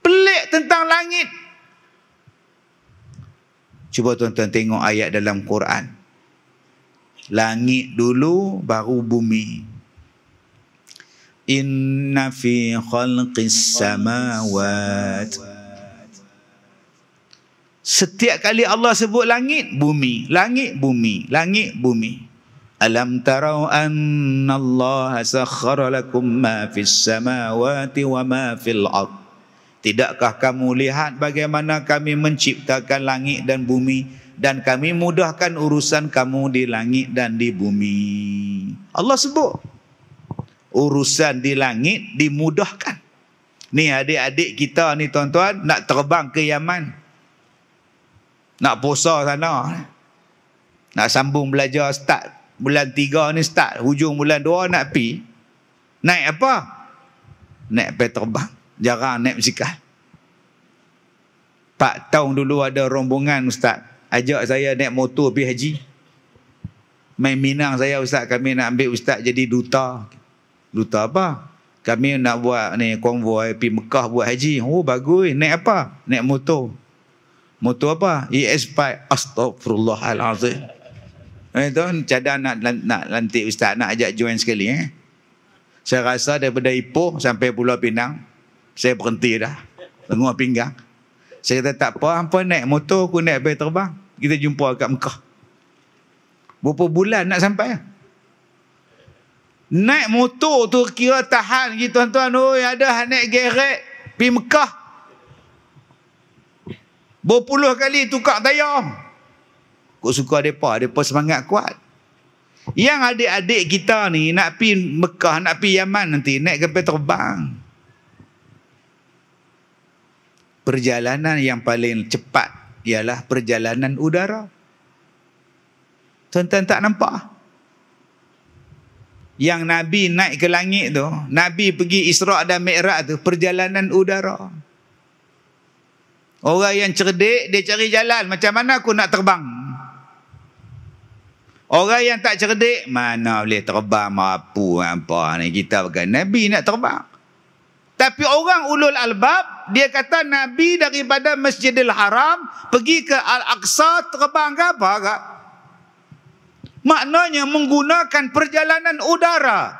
Speaker 3: Pelik tentang langit. Cuba tuan-tuan tengok ayat dalam Quran. Langit dulu baru bumi. Inna fi khalqis samawat. Setiap kali Allah sebut langit, bumi, langit, bumi, langit, bumi. Alam tarau anna Allah sakhkhara lakum ma fis samawati wa ma fil ard. Tidakkah kamu lihat bagaimana kami menciptakan langit dan bumi, dan kami mudahkan urusan kamu di langit dan di bumi. Allah sebut urusan di langit dimudahkan. Ni adik-adik kita ni tuan-tuan nak terbang ke Yaman, nak puasa sana, nak sambung belajar start bulan 3 ni, start hujung bulan 2 nak pi. Naik apa? Naik kapal terbang. Jarang naik basikal. 4 tahun dulu ada rombongan ustaz ajak saya naik motor pergi haji. Main Minang saya, ustaz kami nak ambil ustaz jadi duta. Duta apa? Kami nak buat ni konvoi pergi Mekah buat haji. Oh bagus. Naik apa? Naik motor. Motor apa? ES5. Astaghfirullahalazim. Itu cadang nak lantik ustaz, nak ajak join sekali. Saya rasa daripada Ipoh sampai Pulau Pinang, saya berhenti dah. Lenguh pinggang. Saya kata tak apa naik motor, aku naik kapal terbang. Kita jumpa kat Mekah. Berapa bulan nak sampai? Naik motor tu kira tahan gitu tuan-tuan. Oh, ada naik gerek pergi Mekah. Berpuluh kali tukar tayar. Kok suka mereka semangat kuat. Yang adik-adik kita ni nak pi Mekah, nak pi Yaman nanti, naik kapal terbang. Perjalanan yang paling cepat ialah perjalanan udara. Tuan-tuan tak nampak? Yang Nabi naik ke langit tu, Nabi pergi Isra' dan Mi'raj tu, perjalanan udara. Orang yang cerdik, dia cari jalan, macam mana aku nak terbang? Orang yang tak cerdik, mana boleh terbang, mampu apa ni, kita bukan Nabi nak terbang. Tapi orang ulul albab, dia kata Nabi daripada Masjidil Haram pergi ke Al-Aqsa terbang ke apa ke? Maknanya menggunakan perjalanan udara.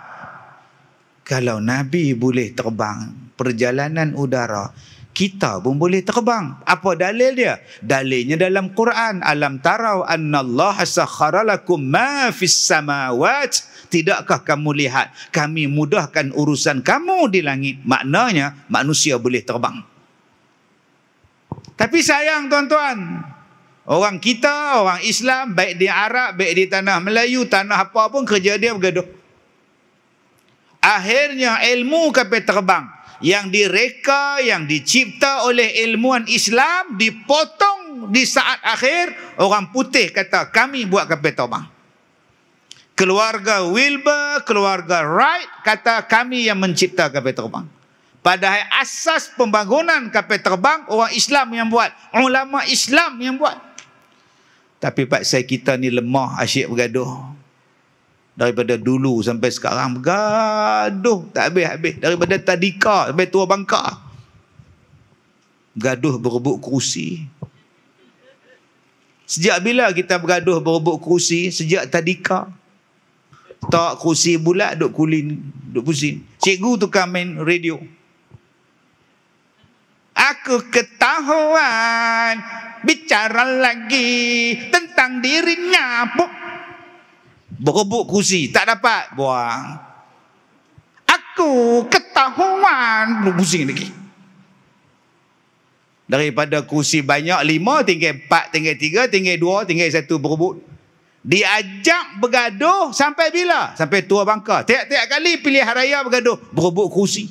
Speaker 3: Kalau Nabi boleh terbang perjalanan udara, kita pun boleh terbang. Apa dalil dia? Dalilnya dalam Quran. Alam tarau annallaha sakhara lakum ma fis samawat. Tidakkah kamu lihat kami mudahkan urusan kamu di langit? Maknanya manusia boleh terbang. Tapi sayang tuan-tuan, orang kita, orang Islam, baik di Arab, baik di tanah Melayu, tanah apa pun, kerja dia bergaduh. Akhirnya ilmu kapal terbang yang direka, yang dicipta oleh ilmuwan Islam dipotong di saat akhir. Orang putih kata kami buat kapal terbang. Keluarga Wilbur, keluarga Wright kata kami yang mencipta kapal terbang. Padahal asas pembangunan kapal terbang orang Islam yang buat, ulama Islam yang buat. Tapi paksa kita ni lemah, asyik bergaduh. Daripada dulu sampai sekarang bergaduh tak habis-habis. Daripada tadika sampai tua bangka, bergaduh berebut kerusi. Sejak bila kita bergaduh berebut kerusi? Sejak tadika. Tak kerusi bulat duk kulin, duk pusing. Cikgu tukar main radio. Aku ketahuan bicara lagi tentang dirinya. Berebut kerusi, tak dapat buang. Aku ketahuan, pusing lagi. Daripada kerusi banyak 5, tinggal 4, tinggal 3, tinggal 2, tinggal 1 berebut. Diajak bergaduh sampai bila? Sampai tua bangka. Tiap-tiap kali pilihan raya bergaduh, berebut kerusi.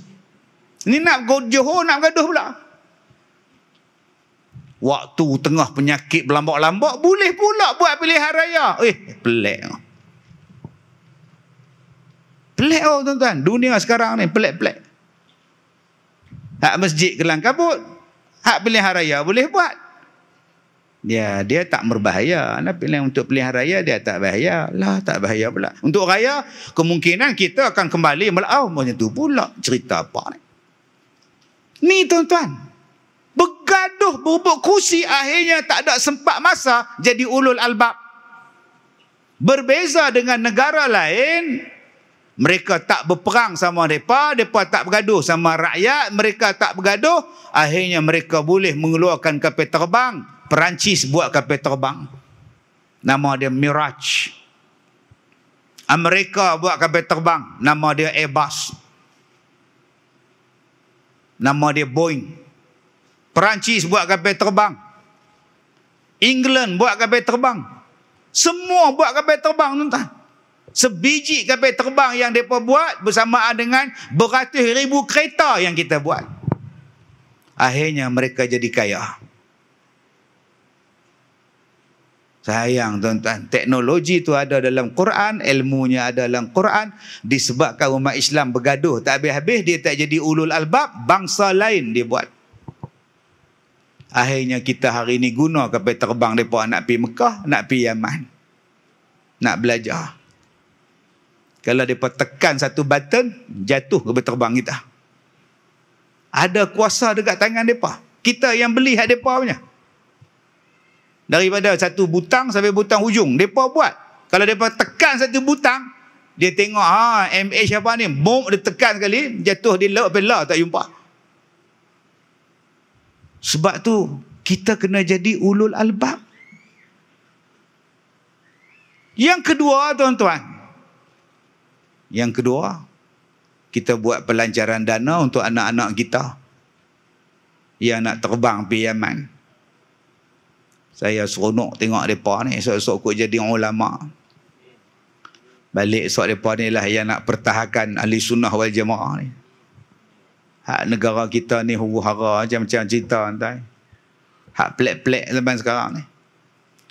Speaker 3: Ni nak Johor nak bergaduh pula. Waktu tengah penyakit berlambak-lambak, boleh pula buat pilihan raya. Pelik. Pelik tuan-tuan. Dunia sekarang ni pelik-pelik. Hak masjid kelang kabut, hak pilihan raya boleh buat. Dia tak berbahaya. Nak pilih untuk pilihan raya dia tak bahaya. Lah tak bahaya pula. Untuk raya kemungkinan kita akan kembali macam tu pula cerita apa ni. Ni tuan-tuan, bergaduh berebut kursi, akhirnya tak ada sempat masa jadi ulul albab. Berbeza dengan negara lain, mereka tak berperang sama mereka tak bergaduh sama rakyat, mereka tak bergaduh, akhirnya mereka boleh mengeluarkan kapal terbang. Perancis buat kapal terbang, nama dia Mirage. Amerika buat kapal terbang, nama dia Airbus, nama dia Boeing. Perancis buat kapal terbang, England buat kapal terbang, semua buat kapal terbang tuan-tuan. Sebiji kapal terbang yang mereka buat bersamaan dengan beratus ribu kereta yang kita buat. Akhirnya mereka jadi kaya. Sayang tuan-tuan, teknologi itu ada dalam Quran, ilmunya ada dalam Quran. Disebabkan umat Islam bergaduh tak habis-habis, dia tak jadi ulul albab, bangsa lain dia buat. Akhirnya kita hari ini guna kapal terbang mereka nak pergi Mekah, nak pergi Yaman, nak belajar. Kalau mereka tekan satu button, jatuh kapal terbang kita. Ada kuasa dekat tangan mereka. Kita yang beli hak mereka punya. Daripada satu butang sampai butang hujung, mereka buat. Kalau mereka tekan satu butang, dia tengok MH apa ni, bom dia tekan sekali, jatuh di laut, sampai tak jumpa. Sebab tu kita kena jadi ulul albab. Yang kedua tuan-tuan, kita buat pelancaran dana untuk anak-anak kita yang nak terbang pergi Yaman. Saya seronok tengok mereka ni. Esok-esok kot jadi ulama. Balik esok mereka ni lah yang nak pertahankan ahli sunnah wal jamaah ni. Hak negara kita ni huru-hara macam-macam cerita entah. Hak pelik-pelik zaman sekarang ni.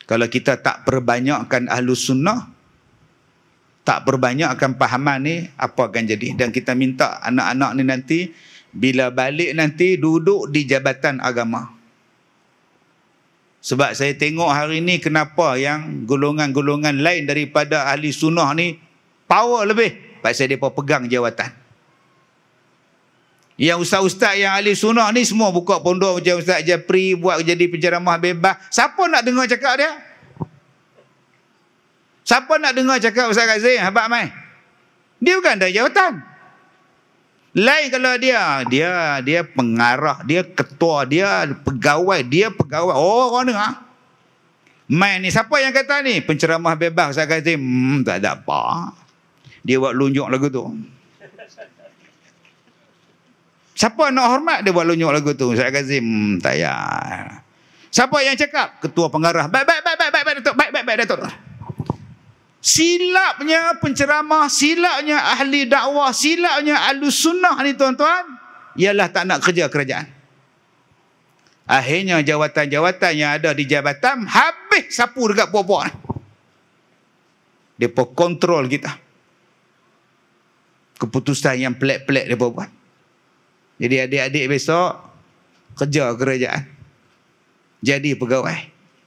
Speaker 3: Kalau kita tak perbanyakkan ahli sunnah, tak perbanyakkan pahaman ni, apa akan jadi? Dan kita minta anak-anak ni nanti bila balik nanti duduk di jabatan agama. Sebab saya tengok hari ni kenapa yang golongan-golongan lain daripada ahli sunnah ni power lebih. Pasal mereka pegang jawatan. Yang ustaz-ustaz yang ahli sunnah ni semua buka pondok macam Ustaz Japri, buat jadi penceramah bebas. Siapa nak dengar cakap dia? Siapa nak dengar cakap Ustaz Kazim? Habaq mai. Dia bukan ada jawatan. Lain kalau dia pengarah, dia ketua, dia pegawai. Oh, orang dengar. Mai ni siapa yang kata ni? Penceramah bebas Ustaz Kazim. Tak ada apa. Dia buat lunjuk lagu tu. Siapa nak hormat dia buat lunjuk lagu tu? Ustaz Kazim. Tak payah. Siapa yang cakap? Ketua pengarah. Baik Datuk. Silapnya penceramah, silapnya ahli dakwah, silapnya ahli sunnah ni tuan-tuan, ialah tak nak kerja kerajaan. Akhirnya jawatan-jawatan yang ada di jabatan habis sapu dekat puak-puak ni. Mereka kontrol kita. Keputusan yang pelik-pelik mereka buat. Jadi adik-adik besok kerja kerajaan. Jadi pegawai.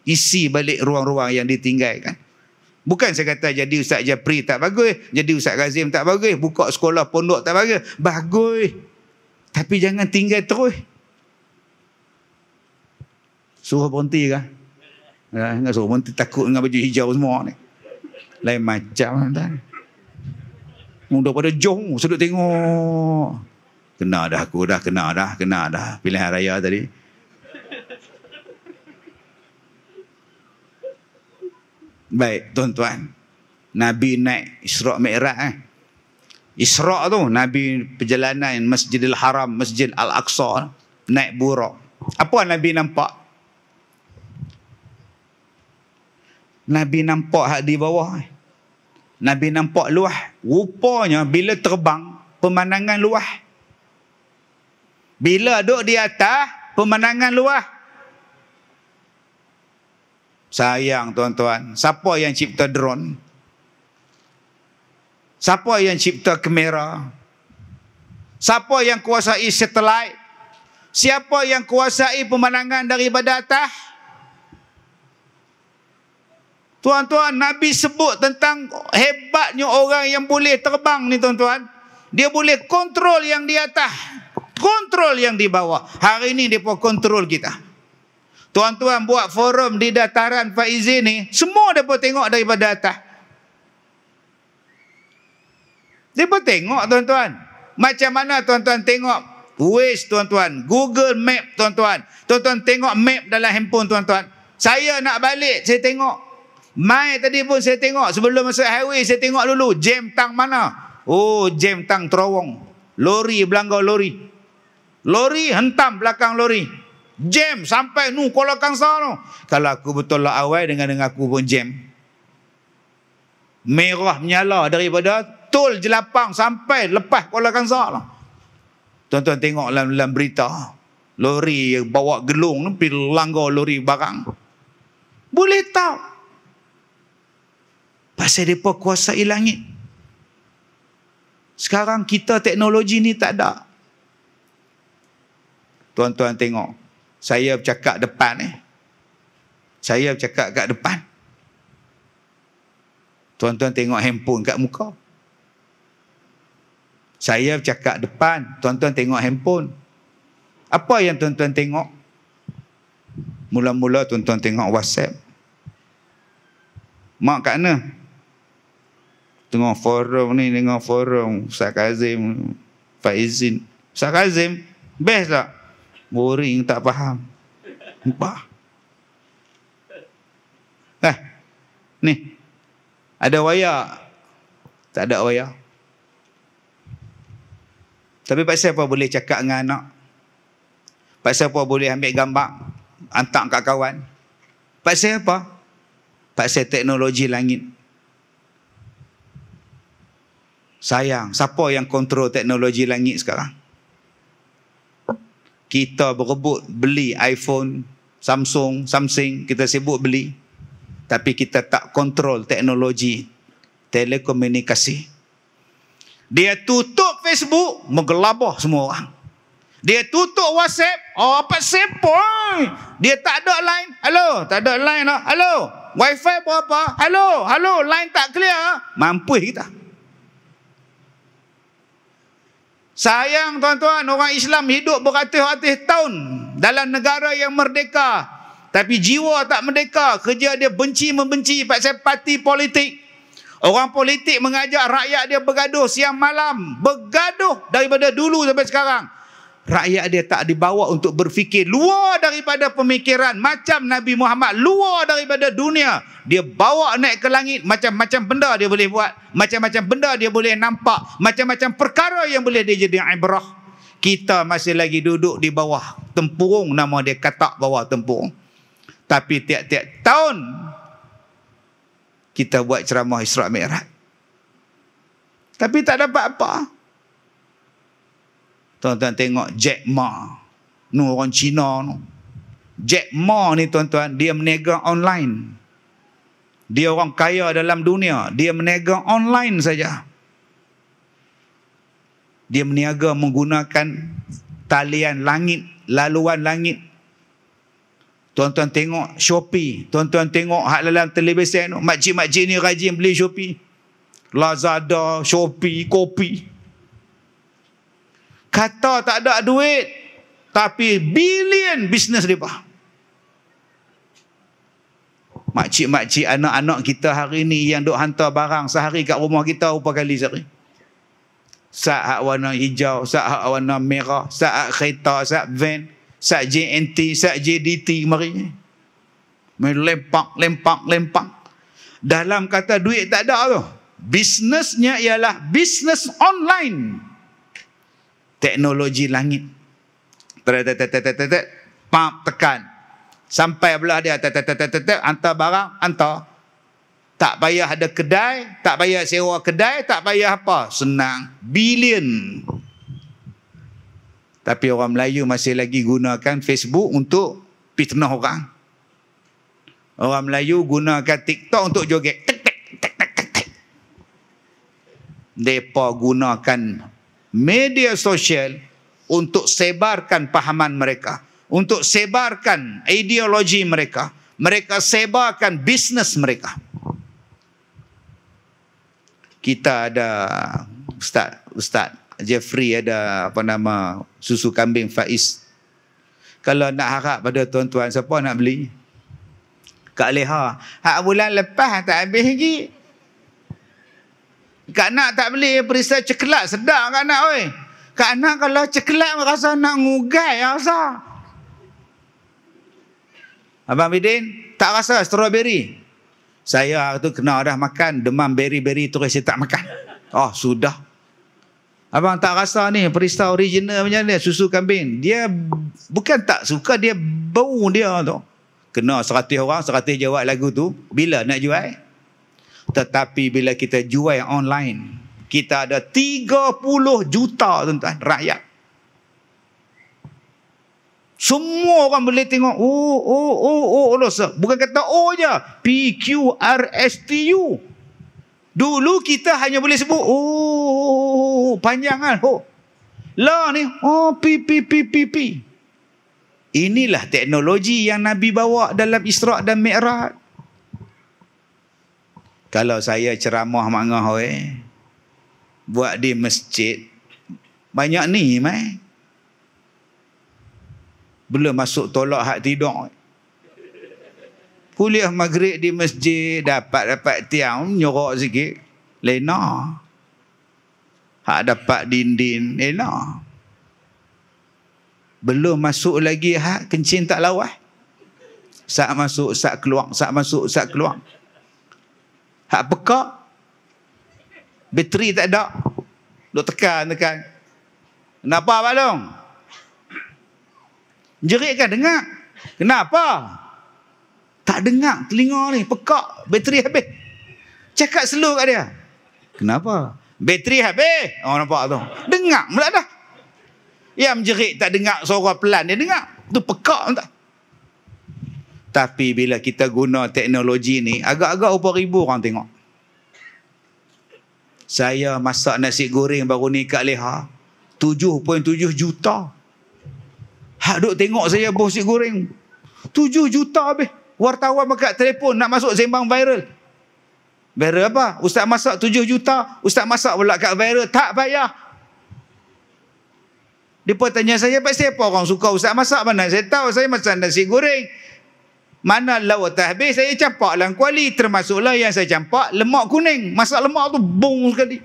Speaker 3: Isi balik ruang-ruang yang ditinggalkan. Bukan saya kata jadi Ustaz Japri tak bagus, jadi Ustaz Kazim tak bagus, buka sekolah pondok tak bagus. Bagus. Tapi jangan tinggal terus. Suruh berhenti kah? Enggak suruh berhenti, takut dengan baju hijau semua ni. Lain macam kan. Mudah pada jong, sedut tengok. Kena dah aku dah, kena dah. Pilihan raya tadi. Baik, tuan-tuan. Nabi naik Isra' Mi'raj. Isra' tu, Nabi perjalanan Masjidil Haram, Masjid Al-Aqsa, naik buraq. Apa Nabi nampak? Nabi nampak hak di bawah. Nabi nampak luah. Rupanya bila terbang, pemandangan luah. Bila duduk di atas, pemandangan luah. Sayang tuan-tuan, siapa yang cipta drone? Siapa yang cipta kamera? Siapa yang kuasai satelit? Siapa yang kuasai pemandangan daripada atas? Tuan-tuan, Nabi sebut tentang hebatnya orang yang boleh terbang ni tuan-tuan. Dia boleh kontrol yang di atas, kontrol yang di bawah. Hari ni dia pun kontrol kita. Tuan-tuan buat forum di dataran Faizin ni, semua mereka tengok daripada atas. Mereka tengok tuan-tuan. Macam mana tuan-tuan tengok Waze tuan-tuan, Google Map tuan-tuan. Tuan-tuan tengok map dalam handphone tuan-tuan. Saya nak balik, saya tengok. Mai tadi pun saya tengok. Sebelum masuk highway, saya tengok dulu jam tang mana. Oh, jam tang terowong. Lori belanggar lori. Lori hentam belakang lori. Jam sampai Kuala Kangsar tu. Kalau aku betul lah awal dengan aku pun jam. Merah menyala daripada tol Jelapang sampai lepas Kuala Kangsar tu. Tuan-tuan tengok dalam berita. Lori bawa gelung tu pergi langgar lori barang. Boleh tahu. Pasal mereka kuasai langit. Sekarang kita teknologi ni tak ada. Tuan-tuan tengok. Saya bercakap depan ni. Saya bercakap kat depan. Tuan-tuan tengok handphone kat muka. Saya bercakap depan. Tuan-tuan tengok handphone. Apa yang tuan-tuan tengok? Mula-mula tuan-tuan tengok WhatsApp. Mak kat mana? Tengok forum ni, tengok forum Ustaz Kazim, Faizin. Ustaz Kazim, best tak? Boring, tak faham. Apa? Ni. Ada wayar. Tak ada wayar. Tapi pasal apa boleh cakap dengan anak? Pasal apa boleh ambil gambar, hantar kat kawan? Pasal apa? Pasal teknologi langit. Sayang, siapa yang kontrol teknologi langit sekarang? Kita berebut beli iPhone, Samsung, kita sibuk beli. Tapi kita tak kontrol teknologi telekomunikasi. Dia tutup Facebook, menggelabah semua orang. Dia tutup WhatsApp, apa sepoi? Dia tak ada line. Halo, tak ada line lah. Halo, Wi-Fi berapa? Halo, line tak clear. Mampus kita. Sayang tuan-tuan, orang Islam hidup beratus-ratus tahun dalam negara yang merdeka. Tapi jiwa tak merdeka. Kerja dia benci-membenci pasal parti politik. Orang politik mengajak rakyat dia bergaduh siang malam. Bergaduh daripada dulu sampai sekarang. Rakyat dia tak dibawa untuk berfikir luar daripada pemikiran. Macam Nabi Muhammad, luar daripada dunia. Dia bawa naik ke langit. Macam-macam benda dia boleh buat. Macam-macam benda dia boleh nampak. Macam-macam perkara yang boleh dia jadi ibrah. Kita masih lagi duduk di bawah tempurung. Nama dia katak bawah tempurung. Tapi tiap-tiap tahun kita buat ceramah Isra' Mi'raj. Tapi tak dapat apa. Tuan-tuan tengok Jack Ma. Ni orang Cina ni. Jack Ma ni tuan-tuan, dia berniaga online. Dia orang kaya dalam dunia. Dia berniaga online saja. Dia berniaga menggunakan talian langit, laluan langit. Tuan-tuan tengok Shopee. Tuan-tuan tengok hak dalam televisi ni. Makcik-makcik ni rajin beli Shopee. Lazada, Shopee, Kopi. Kata tak ada duit, tapi bilion bisnes mereka. Makcik-makcik anak-anak kita hari ni yang duk hantar barang sehari kat rumah kita berapa kali sehari? Saat hak warna hijau, saat hak warna merah, saat kereta, saat van, saat JNT, saat JDT mari. Main lempak. Dalam kata duit tak ada tu. Bisnesnya ialah bisnes online. Teknologi langit. Tekan. Sampai belah dia. Hantar barang, hantar. Tak payah ada kedai, tak payah sewa kedai, tak payah apa. Senang. Bilion. Tapi orang Melayu masih lagi gunakan Facebook untuk fitnah orang. Orang Melayu gunakan TikTok untuk joget. Mereka gunakan media sosial untuk sebarkan pahaman mereka, untuk sebarkan ideologi mereka. Mereka sebarkan bisnes mereka. Kita ada Ustaz Jeffrey, ada susu kambing Faiz. Kalau nak harap pada tuan-tuan, siapa nak beli? Kak Leha, hak bulan lepas tak habis lagi. Kak Nak tak beli perisa ceklat, sedap Kak Nak oi. Kak Nak kalau ceklat rasa nak ngugai rasa. Abang Bidin tak rasa strawberry. Saya tu kena dah makan demam beri-beri terus saya tak makan. Oh sudah. Abang tak rasa ni perisa original macam ni susu kambing. Dia bukan tak suka, dia bau dia tu. Kena 100 orang 100 jawab lagu tu. Bila nak jual? Tetapi bila kita jual online, kita ada 30 juta tuan-tuan rakyat. Semua orang boleh tengok. Bukan kata O je. PQRSTU. Dulu kita hanya boleh sebut panjangan lah ni P. Inilah teknologi yang Nabi bawa dalam Isra' dan Mi'raj. Kalau saya ceramah mangah buat di masjid, banyak ni mai. Belum masuk tolak hak tidur. Kuliah maghrib di masjid, dapat tiang, nyorok sikit, lena. Hak dapat dinding, lena. Belum masuk lagi hak kencing tak lawas. Sak masuk, sak keluar, sak masuk, sak keluar. Hak pekak, bateri tak ada. Duk tekan. Kenapa Abang Long? Jerit kan dengar. Kenapa? Tak dengar telinga ni, pekak, bateri habis. Cakap slow kat dia. Kenapa? Bateri habis. Oh, nampak tu. Dengar pula dah. Yang menjerit tak dengar suara pelan, dia dengar. Tu pekak tak? Tapi bila kita guna teknologi ni, agak-agak berapa ribu orang tengok. Saya masak nasi goreng baru ni kat Leha, 7.7 juta. Hak duk tengok saya bos nasi goreng. 7 juta habis. Wartawan makat telefon nak masuk sembang viral. Viral apa? Ustaz masak 7 juta. Ustaz masak pula kat viral. Tak payah. Dia pun tanya saya, pasti apa orang suka Ustaz masak? Mana saya tahu, saya masak nasi goreng. Mana lauk tak habis, saya campak dalam kuali. Termasuklah yang saya campak lemak kuning. Masak lemak tu bong sekali.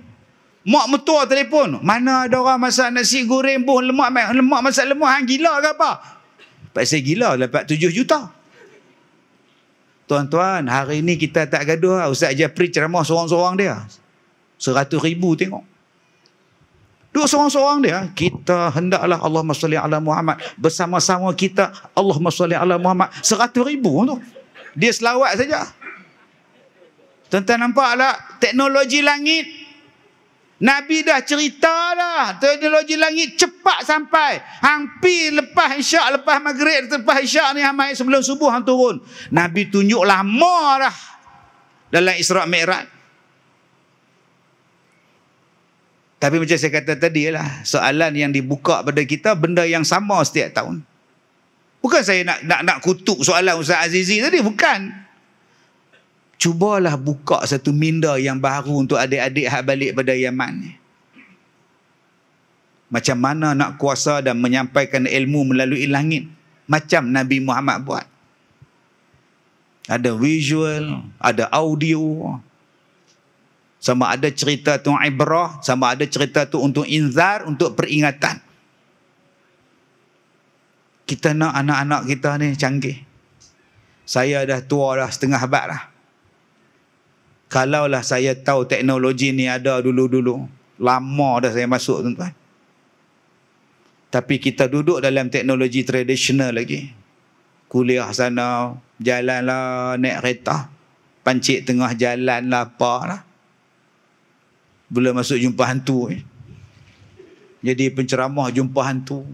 Speaker 3: Mak mertua telefon. Mana ada orang masak nasi goreng buh lemak masak lemak. Hang gila ke apa? Pasal gila dapat 7 juta. Tuan-tuan, hari ni kita tak gaduh. Ustaz Japri ceramah seorang-seorang dia. 100,000 tengok. Duk seorang-seorang dia. Kita hendaklah Allahumma salli ala Muhammad. Bersama-sama kita Allahumma salli ala Muhammad. 100,000 tu. Dia selawat saja. Tuan-tuan nampak tak? Teknologi langit. Nabi dah cerita dah. Teknologi langit cepat sampai. Hampir lepas isyak, lepas maghrib, lepas isyak ni hamai sebelum subuh hang turun. Nabi tunjuk lama dah dalam Isra' Mi'raj. Tapi macam saya kata tadi lah, soalan yang dibuka pada kita benda yang sama setiap tahun. Bukan saya nak kutuk soalan Ustaz Azizi tadi, bukan. Cubalah buka satu minda yang baru untuk adik-adik hak balik pada Yaman ni. Macam mana nak kuasa dan menyampaikan ilmu melalui langit. Macam Nabi Muhammad buat. Ada visual, ada audio. Sama ada cerita tu ibrah, sama ada cerita tu untuk inzar, untuk peringatan. Kita nak anak-anak kita ni canggih. Saya dah tua dah, setengah abad dah. Kalaulah saya tahu teknologi ni ada dulu-dulu, lama dah saya masuk, tuan-tuan. Tapi kita duduk dalam teknologi tradisional lagi. Kuliah sana, jalan lah, naik kereta, pancit tengah jalan lah, apa lah. Belum masuk jumpa hantu. Jadi penceramah jumpa hantu.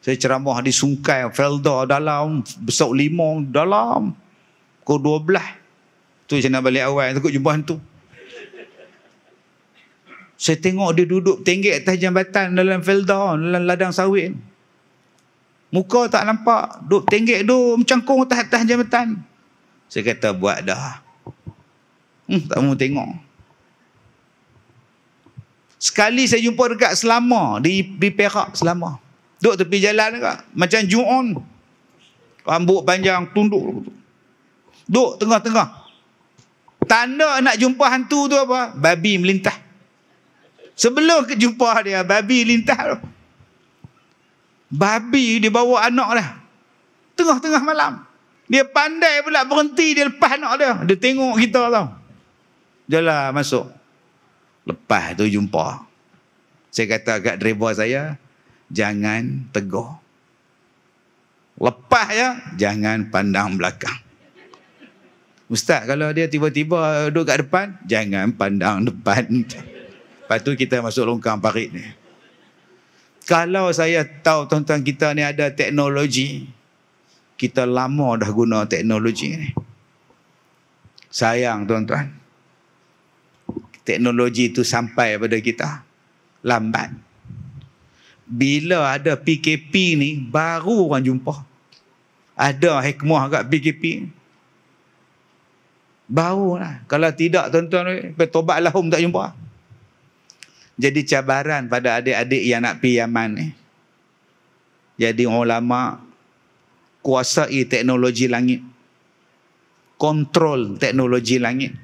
Speaker 3: Saya ceramah di Sungai, Felda dalam, Besar Limau dalam, pukul 12. Tu saya nak balik awal, takut jumpa hantu. Saya tengok dia duduk tenggek atas jambatan dalam Felda, dalam ladang sawit. Muka tak nampak, duduk tenggek tu mencangkung atas jambatan. Saya kata buat dah. Tak mau tengok. Sekali saya jumpa dekat Selama, di Perak Selama. Duduk tepi jalan dekat, macam Ju'on. Rambut panjang, tunduk. Duduk tengah-tengah. Tanda nak jumpa hantu tu apa? Babi melintah. Sebelum jumpa dia, babi lintah tu. Babi dia bawa anak dia. Tengah-tengah malam. Dia pandai pula berhenti, dia lepas anak dia. Dia tengok kita tau. Jalan masuk. Lepas tu jumpa. Saya kata kat driver saya, jangan tegur. Lepas ya, jangan pandang belakang. Ustaz, kalau dia tiba-tiba duduk kat depan, jangan pandang depan. Lepas tu kita masuk longkang parit ni. Kalau saya tahu tuan-tuan kita ni ada teknologi, kita lama dah guna teknologi ni. Sayang tuan-tuan, teknologi itu sampai pada kita lambat. Bila ada PKP ni, baru orang jumpa. Ada hikmah kat PKP. Barulah. Kalau tidak tuan-tuan, tobat lahum tak jumpa. Jadi cabaran pada adik-adik yang nak pergi Yaman ni. Jadi ulama kuasai teknologi langit. Kontrol teknologi langit.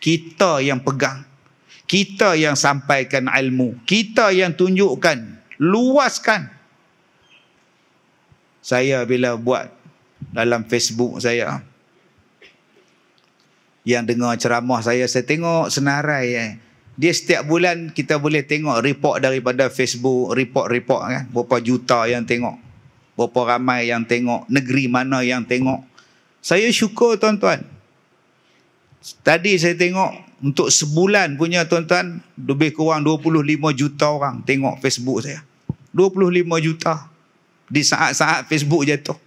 Speaker 3: Kita yang pegang. Kita yang sampaikan ilmu. Kita yang tunjukkan. Luaskan. Saya bila buat dalam Facebook saya, yang dengar ceramah saya tengok senarai. Dia setiap bulan kita boleh tengok report daripada Facebook, report kan, berapa juta yang tengok. berapa ramai yang tengok, negeri mana yang tengok. Saya syukur tuan-tuan. Tadi saya tengok untuk sebulan punya tuan-tuan, lebih kurang 25 juta orang tengok Facebook saya. 25 juta di saat-saat Facebook jatuh.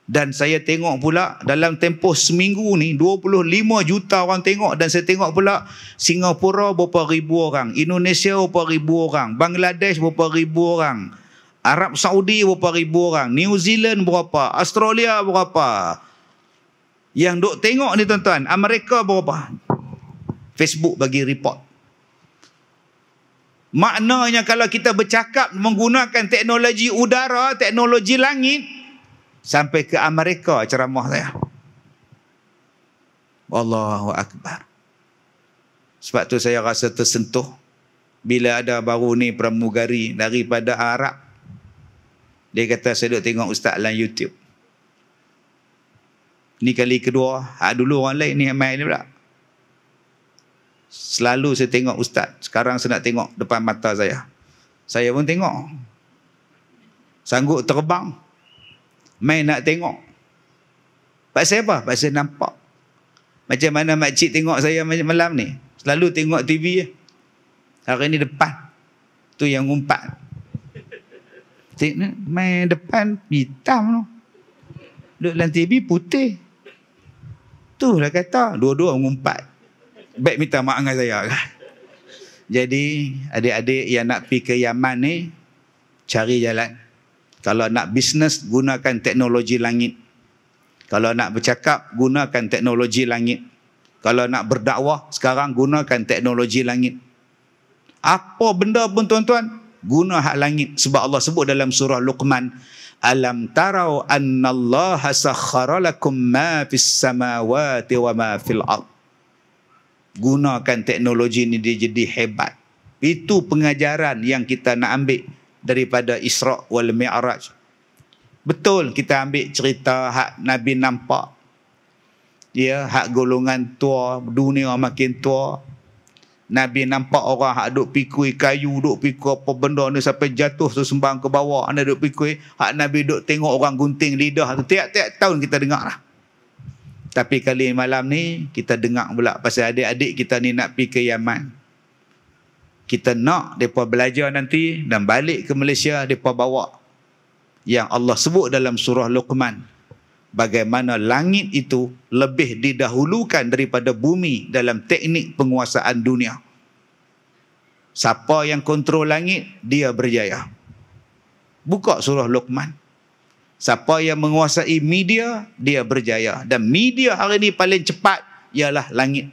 Speaker 3: Dan saya tengok pula dalam tempoh seminggu ni 25 juta orang tengok. Dan saya tengok pula Singapura berapa ribu orang, Indonesia berapa ribu orang, Bangladesh berapa ribu orang, Arab Saudi berapa ribu orang, New Zealand berapa, Australia berapa. Yang duk tengok ni tuan-tuan, Amerika berapa. Facebook bagi report. Maknanya kalau kita bercakap menggunakan teknologi udara, teknologi langit, sampai ke Amerika ceramah saya. Allahu Akbar. Sebab tu saya rasa tersentuh bila ada baru ni pramugari daripada Arab. Dia kata saya duk tengok ustaz dalam YouTube. Ni kali kedua. Dulu orang lain ni main ni pula. Selalu saya tengok ustaz. Sekarang saya nak tengok depan mata saya. Saya pun tengok. Sanggup terbang. Main nak tengok. Pasal apa? Pasal nampak. Macam mana makcik tengok saya malam ni. Selalu tengok TV je. Hari ni depan. Tu yang ngumpat. Main depan hitam tu. Duduk dalam TV putih. Tu lah kata. Dua-dua ngumpat. Baik minta maaf dengan saya. Jadi adik-adik yang nak pergi ke Yaman ni, cari jalan. Kalau nak bisnes, gunakan teknologi langit. Kalau nak bercakap, gunakan teknologi langit. Kalau nak berdakwah, sekarang gunakan teknologi langit. Apa benda pun tuan-tuan, guna hak langit. Sebab Allah sebut dalam surah Luqman, Alam tarau annallaha sakhara lakum ma fis samawati wa ma fil ard. Gunakan teknologi ni dia jadi hebat. Itu pengajaran yang kita nak ambil daripada Isra' wal Mi'raj. Betul kita ambil cerita hak Nabi nampak. Ya, hak golongan tua, dunia makin tua. Nabi nampak orang hak duk pikul kayu, duk pikul apa benda ni sampai jatuh sembang ke bawah. Anda duk pikul, hak Nabi duk tengok orang gunting lidah tu. Tiap-tiap tahun kita dengar lah. Tapi kali malam ni kita dengar pula pasal adik-adik kita ni nak pergi ke Yaman. Kita nak mereka belajar nanti dan balik ke Malaysia mereka bawa yang Allah sebut dalam surah Luqman. Bagaimana langit itu lebih didahulukan daripada bumi dalam teknik penguasaan dunia. Siapa yang kontrol langit, dia berjaya. Buka surah Luqman. Siapa yang menguasai media, dia berjaya. Dan media hari ni paling cepat ialah langit.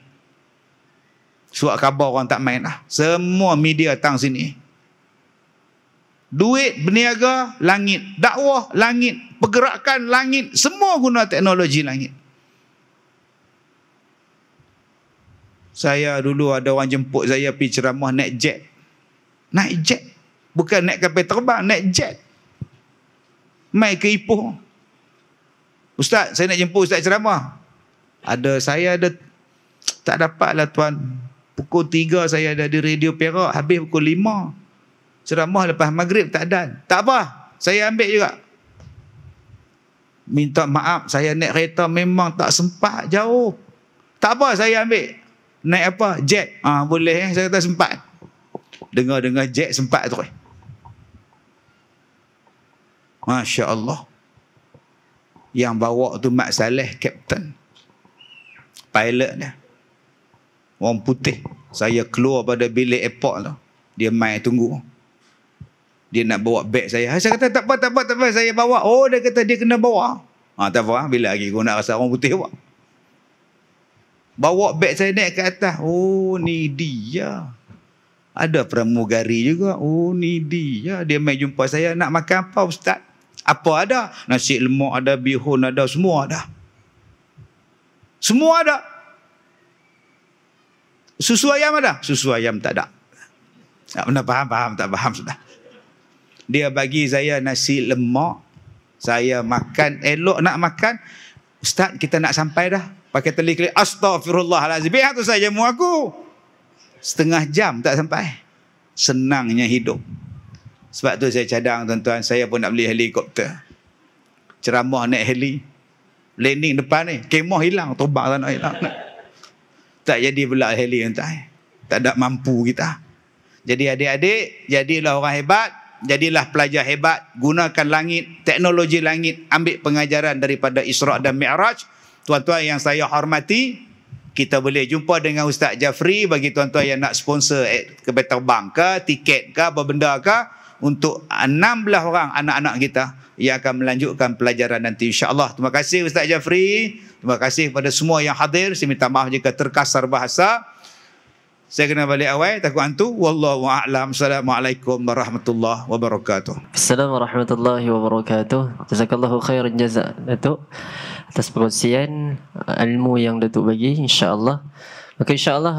Speaker 3: Surat khabar orang tak main lah. Semua media datang sini. Duit, berniaga, langit. Dakwah, langit. Pergerakan, langit. Semua guna teknologi langit. Saya dulu ada orang jemput saya pergi ceramah naik jet. Naik jet. Bukan naik kapal terbang, naik jet. Mai ke Ipoh. Ustaz, saya nak jemput ustaz ceramah. Saya ada tak dapat lah tuan. Pukul 3 saya ada di Radio Perak, habis pukul 5. Ceramah lepas maghrib tak ada. Tak apa, saya ambil juga. Minta maaf, saya naik kereta memang tak sempat, jauh. Tak apa, saya ambil. Naik apa? Jet. Boleh saya kata sempat. Dengar-dengar jet sempat tu. Masya Allah. Yang bawa tu Mak Saleh, kapten. Pilot dia. Orang putih. Saya keluar pada bilik airport tu. Dia mai tunggu. Dia nak bawa beg saya. Saya kata tak apa. Saya bawa. Oh, dia kata dia kena bawa. Tak apa. Bila lagi kau nak rasa orang putih bawa. Bawa beg saya naik ke atas. Oh, ni dia. Ada pramugari juga. Oh, ni dia. Dia mai jumpa saya. Nak makan apa ustaz? Apa ada? Nasi lemak ada, bihun ada, semua ada. Semua ada. Susu ayam ada? Susu ayam tak ada. Tak pernah faham, tak faham sudah. Dia bagi saya nasi lemak. Saya makan, elok nak makan. Ustaz, kita nak sampai dah. Pakai telik-telik. Astaghfirullahalazim. Biar tu saja mu aku. Setengah jam tak sampai. Senangnya hidup. Sebab tu saya cadang tuan-tuan, saya pun nak beli helikopter. Ceramah naik heli. Landing depan ni, kemah hilang, terbang tak nak hilang. Tak jadi pula heli tuan-tuan. Tak ada mampu kita. Jadi adik-adik, jadilah orang hebat, jadilah pelajar hebat, gunakan langit, teknologi langit, ambil pengajaran daripada Isra' dan Mi'raj. Tuan-tuan yang saya hormati, kita boleh jumpa dengan Ustaz Jafri bagi tuan-tuan yang nak sponsor kapal terbang ke, tiket ke, apa benda ke, untuk 16 orang anak-anak kita yang akan melanjutkan pelajaran nanti, insya-Allah. Terima kasih Ustaz Jafri. Terima kasih kepada semua yang hadir. Saya minta maaf jika terkasar bahasa. Saya kena balik awal, takut hantu. Wallahu a'lam. Assalamualaikum warahmatullahi wabarakatuh.
Speaker 1: Assalamualaikum warahmatullahi wabarakatuh. Jazakallahu khairan jazak Datuk atas perkongsian ilmu yang Datuk bagi, insya-Allah. Maka insya-Allah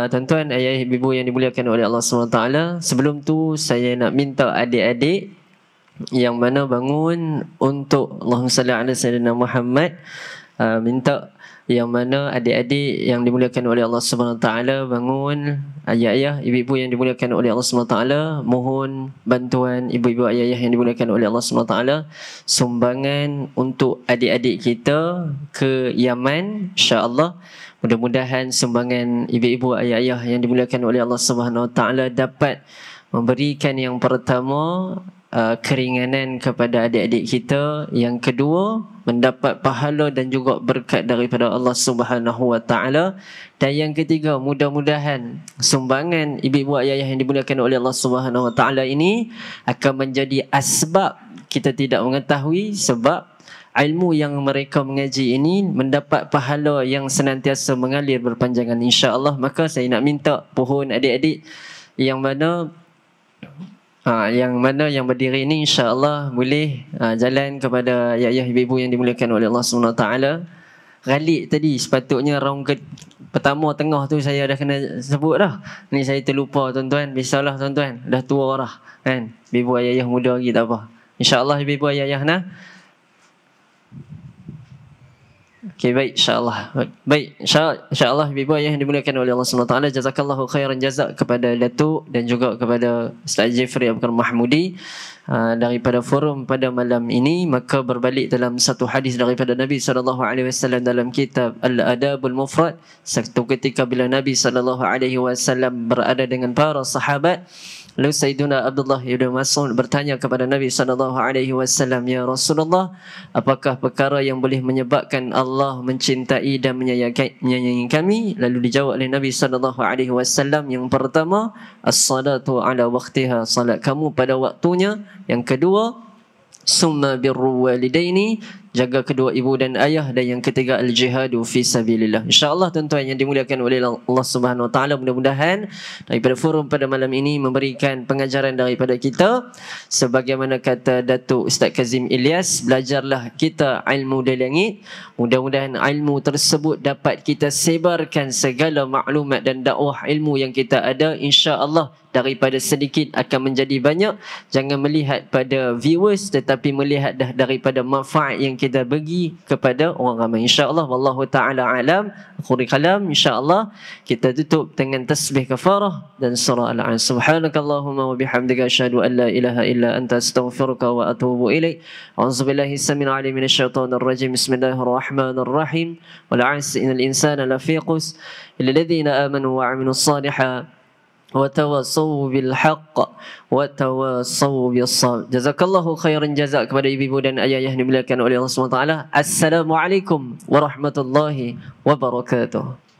Speaker 1: tuan-tuan, ayah ibu yang dimuliakan oleh Allah SWT, sebelum tu saya nak minta adik-adik yang mana bangun untuk Allahumma salli ala sayyidina Muhammad, minta yang mana adik-adik yang dimuliakan oleh Allah SWT bangun, ayah-ayah, ibu-ibu yang dimuliakan oleh Allah SWT, mohon bantuan ibu-ibu ayah-ayah yang dimuliakan oleh Allah SWT, sumbangan untuk adik-adik kita ke Yaman, insya-Allah. Mudah-mudahan sumbangan ibu-ibu ayah-ayah yang dimuliakan oleh Allah SWT dapat memberikan yang pertama keringanan kepada adik-adik kita, yang kedua mendapat pahala dan juga berkat daripada Allah Subhanahu wa taala, dan yang ketiga mudah-mudahan sumbangan ibu-ibu ayah yang dimuliakan oleh Allah Subhanahu wa taala ini akan menjadi asbab kita tidak mengetahui, sebab ilmu yang mereka mengaji ini mendapat pahala yang senantiasa mengalir berpanjangan, insya-Allah. Maka saya nak minta pohon adik-adik yang mana yang berdiri ini, insya-Allah boleh jalan kepada ayah-ayah ibu-ibu yang dimuliakan oleh Allah SWT. Galik tadi sepatutnya round pertama tengah tu saya dah kena sebut dah. Ni saya terlupa tuan-tuan, biasalah tuan-tuan, dah tua dah kan. Ibu ayah muda lagi tak apa. Insya-Allah ibu ayah nah. Okey, baik, insya-Allah. Baik, insya-Allah ibu ayah yang dimuliakan oleh Allah SWT, jazakallahu khairan jazak kepada Datuk dan juga kepada Ustaz Jafri Abdul Mahmudi daripada forum pada malam ini. Maka berbalik dalam satu hadis daripada Nabi SAW dalam kitab Al-Adabul Mufrad, satu ketika bila Nabi SAW berada dengan para sahabat, lalu Sayyiduna Abdullah ibn Mas'ud bertanya kepada Nabi SAW, "Ya Rasulullah, apakah perkara yang boleh menyebabkan Allah mencintai dan menyayangi kami?" Lalu dijawab oleh Nabi SAW, yang pertama, as-salatu ala waqtiha, salat kamu pada waktunya. Yang kedua, summa birru walidaini, jaga kedua ibu dan ayah, dan yang ketiga al-jihadu fi sabilillah. Insya-Allah tuan-tuan yang dimuliakan oleh Allah Subhanahu wa taala, mudah-mudahan daripada forum pada malam ini memberikan pengajaran daripada kita. Sebagaimana kata Datuk Ustaz Kazim Ilyas, belajarlah kita ilmu dari langit. Mudah-mudahan ilmu tersebut dapat kita sebarkan segala maklumat dan dakwah ilmu yang kita ada, insya-Allah daripada sedikit akan menjadi banyak. Jangan melihat pada viewers, tetapi melihat dah daripada manfaat yang kita bagi kepada orang ramai, insya-Allah. Wallahu taala alam. Akhir kalam, insya-Allah kita tutup dengan tasbih kafarah dan surah Al-An. Subhanakallahumma wa bihamdika asyhadu an la ilaha illa anta astaghfiruka wa atubu ilaik. A'udzubillahi samil alim minasyaitonir rajim. Bismillahirrahmanirrahim. Wal 'asri innal insana lafi khusr illa alladhina amanu wa 'amilus salihati وتواصوا بالحق وتواصوا بالصبر. Jazakallahu khairan jazak kepada ibu-ibu dan ayah yang dimuliakan oleh Allah SWT. Assalamualaikum warahmatullahi wabarakatuh.